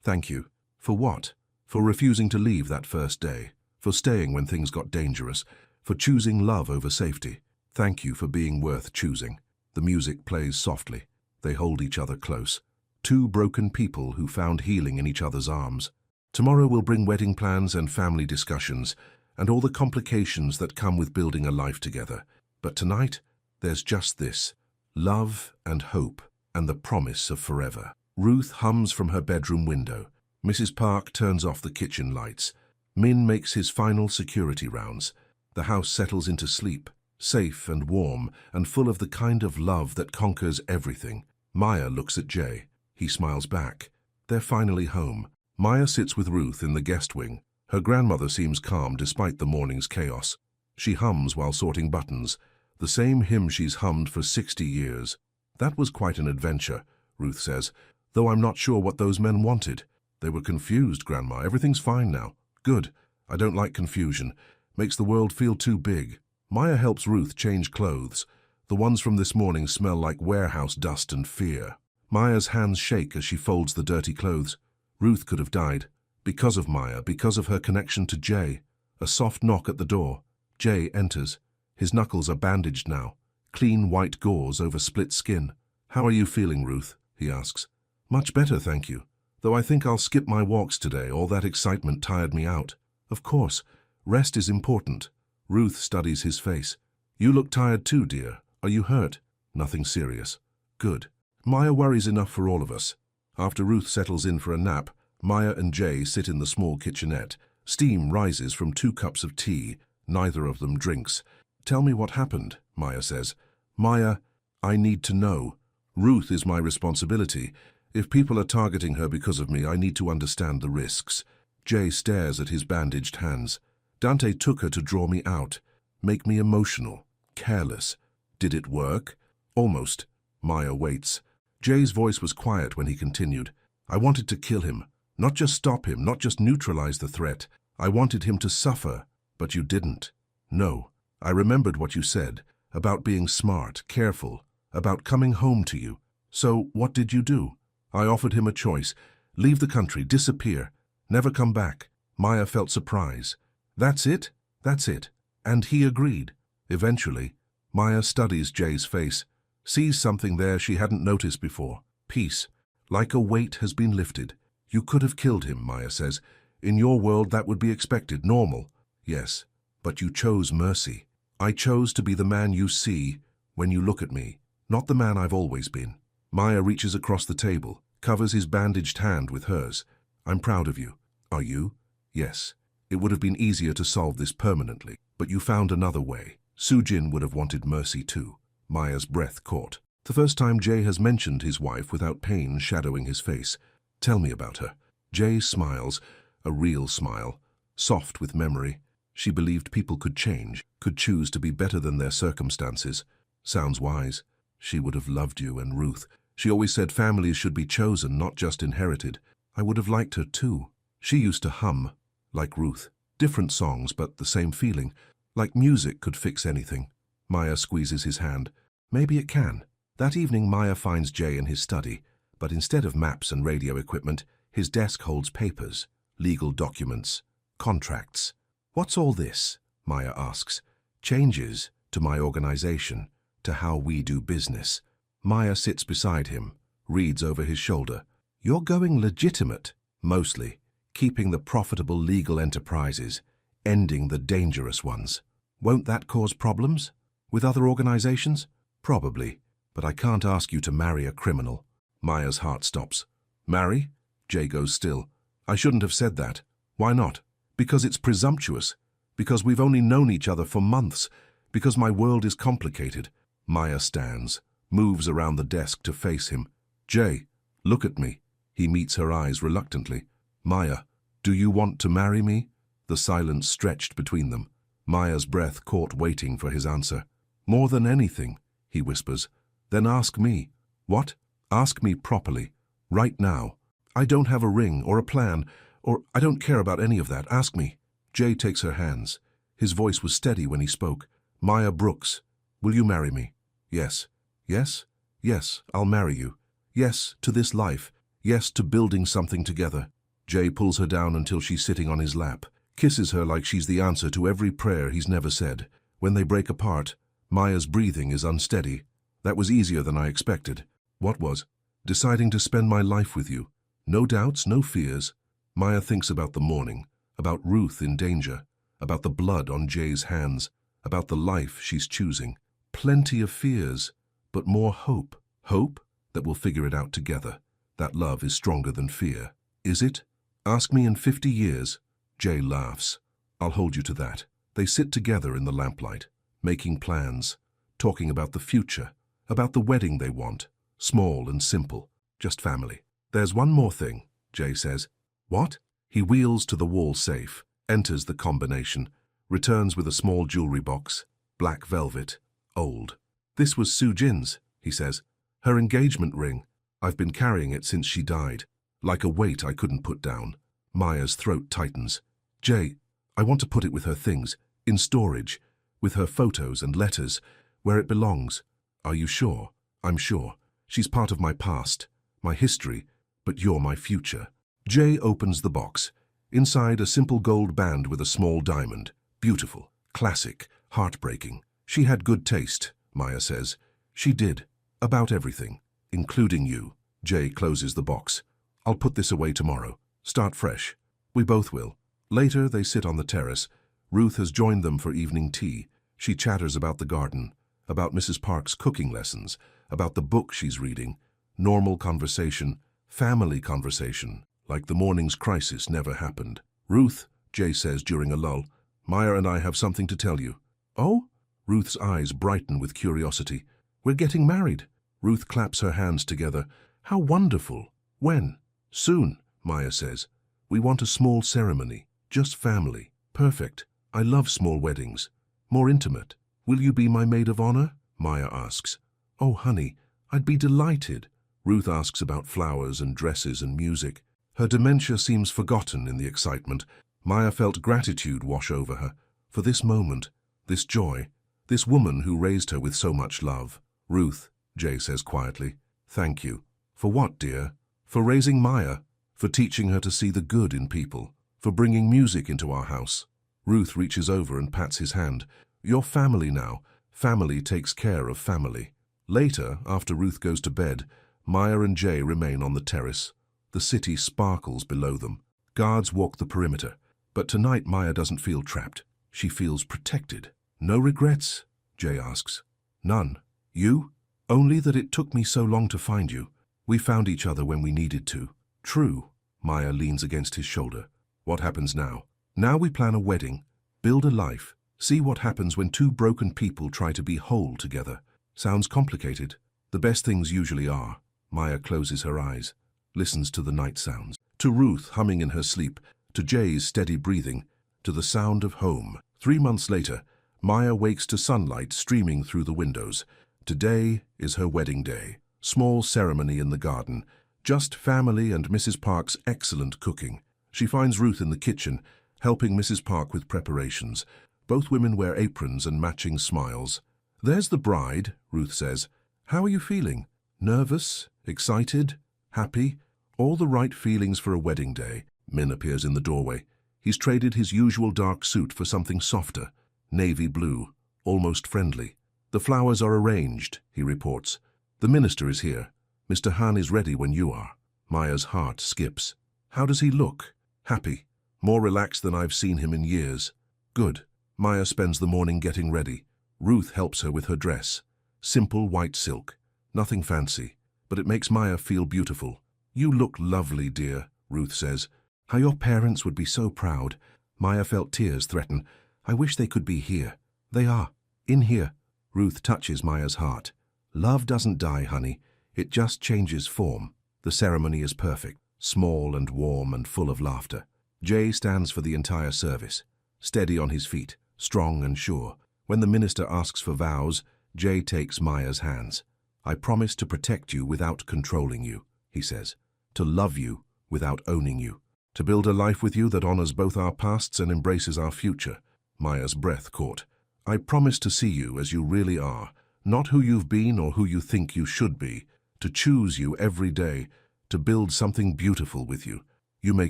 Thank you. For what? For refusing to leave that first day, for staying when things got dangerous, for choosing love over safety. Thank you for being worth choosing. The music plays softly. They hold each other close. Two broken people who found healing in each other's arms. Tomorrow will bring wedding plans and family discussions, and all the complications that come with building a life together. But tonight, there's just this. Love and hope, and the promise of forever. Ruth hums from her bedroom window. Mrs. Park turns off the kitchen lights. Min makes his final security rounds. The house settles into sleep, safe and warm, and full of the kind of love that conquers everything. Maya looks at Jay. He smiles back. They're finally home. Maya sits with Ruth in the guest wing. Her grandmother seems calm despite the morning's chaos. She hums while sorting buttons, the same hymn she's hummed for 60 years. That was quite an adventure, Ruth says, though I'm not sure what those men wanted. They were confused, Grandma. Everything's fine now. Good. I don't like confusion. Makes the world feel too big. Maya helps Ruth change clothes. The ones from this morning smell like warehouse dust and fear. Maya's hands shake as she folds the dirty clothes. Ruth could have died. Because of Maya, because of her connection to Jay. A soft knock at the door. Jay enters. His knuckles are bandaged now. Clean white gauze over split skin. How are you feeling, Ruth? He asks. Much better, thank you. Though I think I'll skip my walks today. All that excitement tired me out. Of course. Rest is important. Ruth studies his face. You look tired too, dear. Are you hurt? Nothing serious. Good. Maya worries enough for all of us. After Ruth settles in for a nap, Maya and Jay sit in the small kitchenette. Steam rises from 2 cups of tea. Neither of them drinks. Tell me what happened, Maya says. Maya, I need to know. Ruth is my responsibility. If people are targeting her because of me, I need to understand the risks. Jay stares at his bandaged hands. Dante took her to draw me out, make me emotional, careless. Did it work? Almost. Maya waits. Jay's voice was quiet when he continued. I wanted to kill him, not just stop him, not just neutralize the threat. I wanted him to suffer, but you didn't. No. I remembered what you said, about being smart, careful, about coming home to you. So what did you do? I offered him a choice. Leave the country, disappear, never come back. Maya felt surprise. That's it? That's it. And he agreed. Eventually, Maya studies Jay's face, sees something there she hadn't noticed before. Peace. Like a weight has been lifted. You could have killed him, Maya says. In your world that would be expected, normal. Yes, but you chose mercy. I chose to be the man you see when you look at me, not the man I've always been. Maya reaches across the table, covers his bandaged hand with hers. I'm proud of you. Are you? Yes. It would have been easier to solve this permanently, but you found another way. Sujin would have wanted mercy too. Maya's breath caught. The first time Jay has mentioned his wife without pain shadowing his face. Tell me about her. Jay smiles, a real smile, soft with memory. She believed people could change, could choose to be better than their circumstances. Sounds wise. She would have loved you and Ruth. She always said families should be chosen, not just inherited. I would have liked her too. She used to hum, like Ruth. Different songs, but the same feeling. Like music could fix anything. Maya squeezes his hand. Maybe it can. That evening Maya finds Jay in his study, but instead of maps and radio equipment, his desk holds papers, legal documents, contracts. What's all this? Maya asks. Changes to my organization, to how we do business. Maya sits beside him, reads over his shoulder. You're going legitimate, mostly, keeping the profitable legal enterprises, ending the dangerous ones. Won't that cause problems? With other organizations? Probably, but I can't ask you to marry a criminal. Maya's heart stops. Marry? Jay goes still. I shouldn't have said that. Why not? Because it's presumptuous. Because we've only known each other for months. Because my world is complicated. Maya stands, moves around the desk to face him. Jay, look at me. He meets her eyes reluctantly. Maya, do you want to marry me? The silence stretched between them. Maya's breath caught waiting for his answer. More than anything, he whispers. Then ask me. What? Ask me properly. Right now. I don't have a ring or a plan, or I don't care about any of that. Ask me. Jay takes her hands. His voice was steady when he spoke. Maya Brooks, will you marry me? Yes. Yes? Yes, I'll marry you. Yes, to this life. Yes, to building something together. Jay pulls her down until she's sitting on his lap, kisses her like she's the answer to every prayer he's never said. When they break apart, Maya's breathing is unsteady. That was easier than I expected. What was? Deciding to spend my life with you. No doubts, no fears. Maya thinks about the morning, about Ruth in danger, about the blood on Jay's hands, about the life she's choosing. Plenty of fears, but more hope. Hope that we'll figure it out together. That love is stronger than fear. Is it? Ask me in 50 years. Jay laughs. I'll hold you to that. They sit together in the lamplight, making plans, talking about the future, about the wedding they want. Small and simple, just family. There's one more thing, Jay says. What? He wheels to the wall safe, enters the combination, returns with a small jewelry box, black velvet, old. This was Sujin's, he says. Her engagement ring. I've been carrying it since she died, like a weight I couldn't put down. Maya's throat tightens. Jay, I want to put it with her things, in storage, with her photos and letters, where it belongs. Are you sure? I'm sure. She's part of my past, my history, but you're my future. Jay opens the box. Inside, a simple gold band with a small diamond. Beautiful, classic, heartbreaking. She had good taste, Maya says. She did. About everything, including you. Jay closes the box. I'll put this away tomorrow. Start fresh. We both will. Later, they sit on the terrace. Ruth has joined them for evening tea. She chatters about the garden, about Mrs. Park's cooking lessons, about the book she's reading. Normal conversation, family conversation, like the morning's crisis never happened. Ruth, Jay says during a lull, Maya and I have something to tell you. Oh? Ruth's eyes brighten with curiosity. We're getting married. Ruth claps her hands together. How wonderful. When? Soon, Maya says. We want a small ceremony, just family. Perfect. I love small weddings. More intimate. Will you be my maid of honor? Maya asks. Oh, honey, I'd be delighted. Ruth asks about flowers and dresses and music. Her dementia seems forgotten in the excitement. Maya felt gratitude wash over her. For this moment, this joy, this woman who raised her with so much love. Ruth, Jay says quietly, thank you. For what, dear? For raising Maya, for teaching her to see the good in people, for bringing music into our house. Ruth reaches over and pats his hand. You're family now. Family takes care of family. Later, after Ruth goes to bed, Maya and Jay remain on the terrace. The city sparkles below them. Guards walk the perimeter. But tonight Maya doesn't feel trapped. She feels protected. No regrets? Jay asks. None. You? Only that it took me so long to find you. We found each other when we needed to. True. Maya leans against his shoulder. What happens now? Now we plan a wedding, build a life, see what happens when two broken people try to be whole together. Sounds complicated. The best things usually are. Maya closes her eyes, listens to the night sounds, to Ruth humming in her sleep, to Jay's steady breathing, to the sound of home. 3 months later, Maya wakes to sunlight streaming through the windows. Today is her wedding day. Small ceremony in the garden, just family and Mrs. Park's excellent cooking. She finds Ruth in the kitchen, helping Mrs. Park with preparations. Both women wear aprons and matching smiles. "There's the bride," Ruth says. "How are you feeling? Nervous? Excited? Happy? All the right feelings for a wedding day." Min appears in the doorway. He's traded his usual dark suit for something softer, navy blue, almost friendly. "The flowers are arranged," he reports. "The minister is here. Mr. Han is ready when you are." Maya's heart skips. How does he look? Happy. More relaxed than I've seen him in years. Good. Maya spends the morning getting ready. Ruth helps her with her dress. Simple white silk. Nothing fancy, but it makes Maya feel beautiful. "You look lovely, dear," Ruth says. "How your parents would be so proud." Maya felt tears threaten. "I wish they could be here." "They are. In here." Ruth touches Maya's heart. "Love doesn't die, honey. It just changes form." The ceremony is perfect, small and warm and full of laughter. Jay stands for the entire service, steady on his feet, strong and sure. When the minister asks for vows, Jay takes Maya's hands. "I promise to protect you without controlling you," he says. "To love you without owning you. To build a life with you that honors both our pasts and embraces our future." Maya's breath caught. "I promise to see you as you really are, not who you've been or who you think you should be. To choose you every day, to build something beautiful with you." You may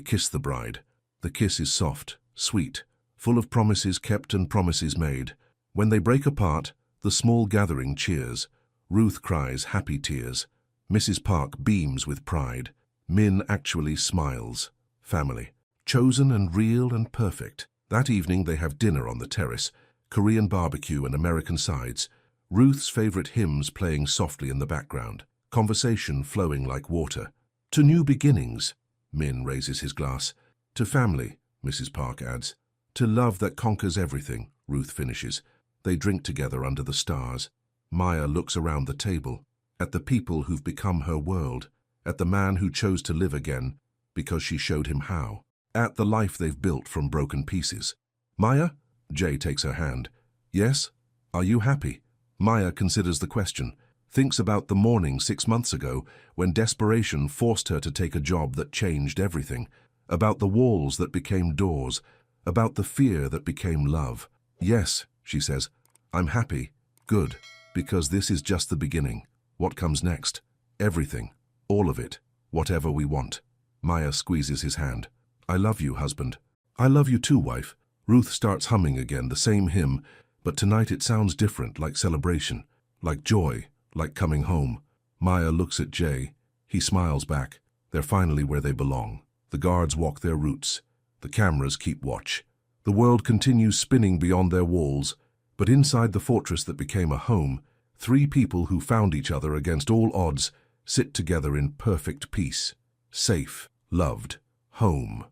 kiss the bride. The kiss is soft, sweet, full of promises kept and promises made. When they break apart, the small gathering cheers. Ruth cries happy tears. Mrs. Park beams with pride. Min actually smiles. Family. Chosen and real and perfect. That evening they have dinner on the terrace. Korean barbecue and American sides. Ruth's favorite hymns playing softly in the background. Conversation flowing like water. "To new beginnings," Min raises his glass. "To family," Mrs. Park adds. "To love that conquers everything," Ruth finishes. They drink together under the stars. Maya looks around the table, at the people who've become her world, at the man who chose to live again because she showed him how, at the life they've built from broken pieces. "Maya?" Jay takes her hand. "Yes? Are you happy?" Maya considers the question, thinks about the morning 6 months ago when desperation forced her to take a job that changed everything, about the walls that became doors, about the fear that became love. "Yes," she says, "I'm happy. Good. Because this is just the beginning. What comes next? Everything. All of it. Whatever we want." Maya squeezes his hand. "I love you, husband." "I love you too, wife." Ruth starts humming again, the same hymn, but tonight it sounds different, like celebration, like joy, like coming home. Maya looks at Jay. He smiles back. They're finally where they belong. The guards walk their routes. The cameras keep watch. The world continues spinning beyond their walls, but inside the fortress that became a home, 3 people who found each other against all odds sit together in perfect peace. Safe, loved, home.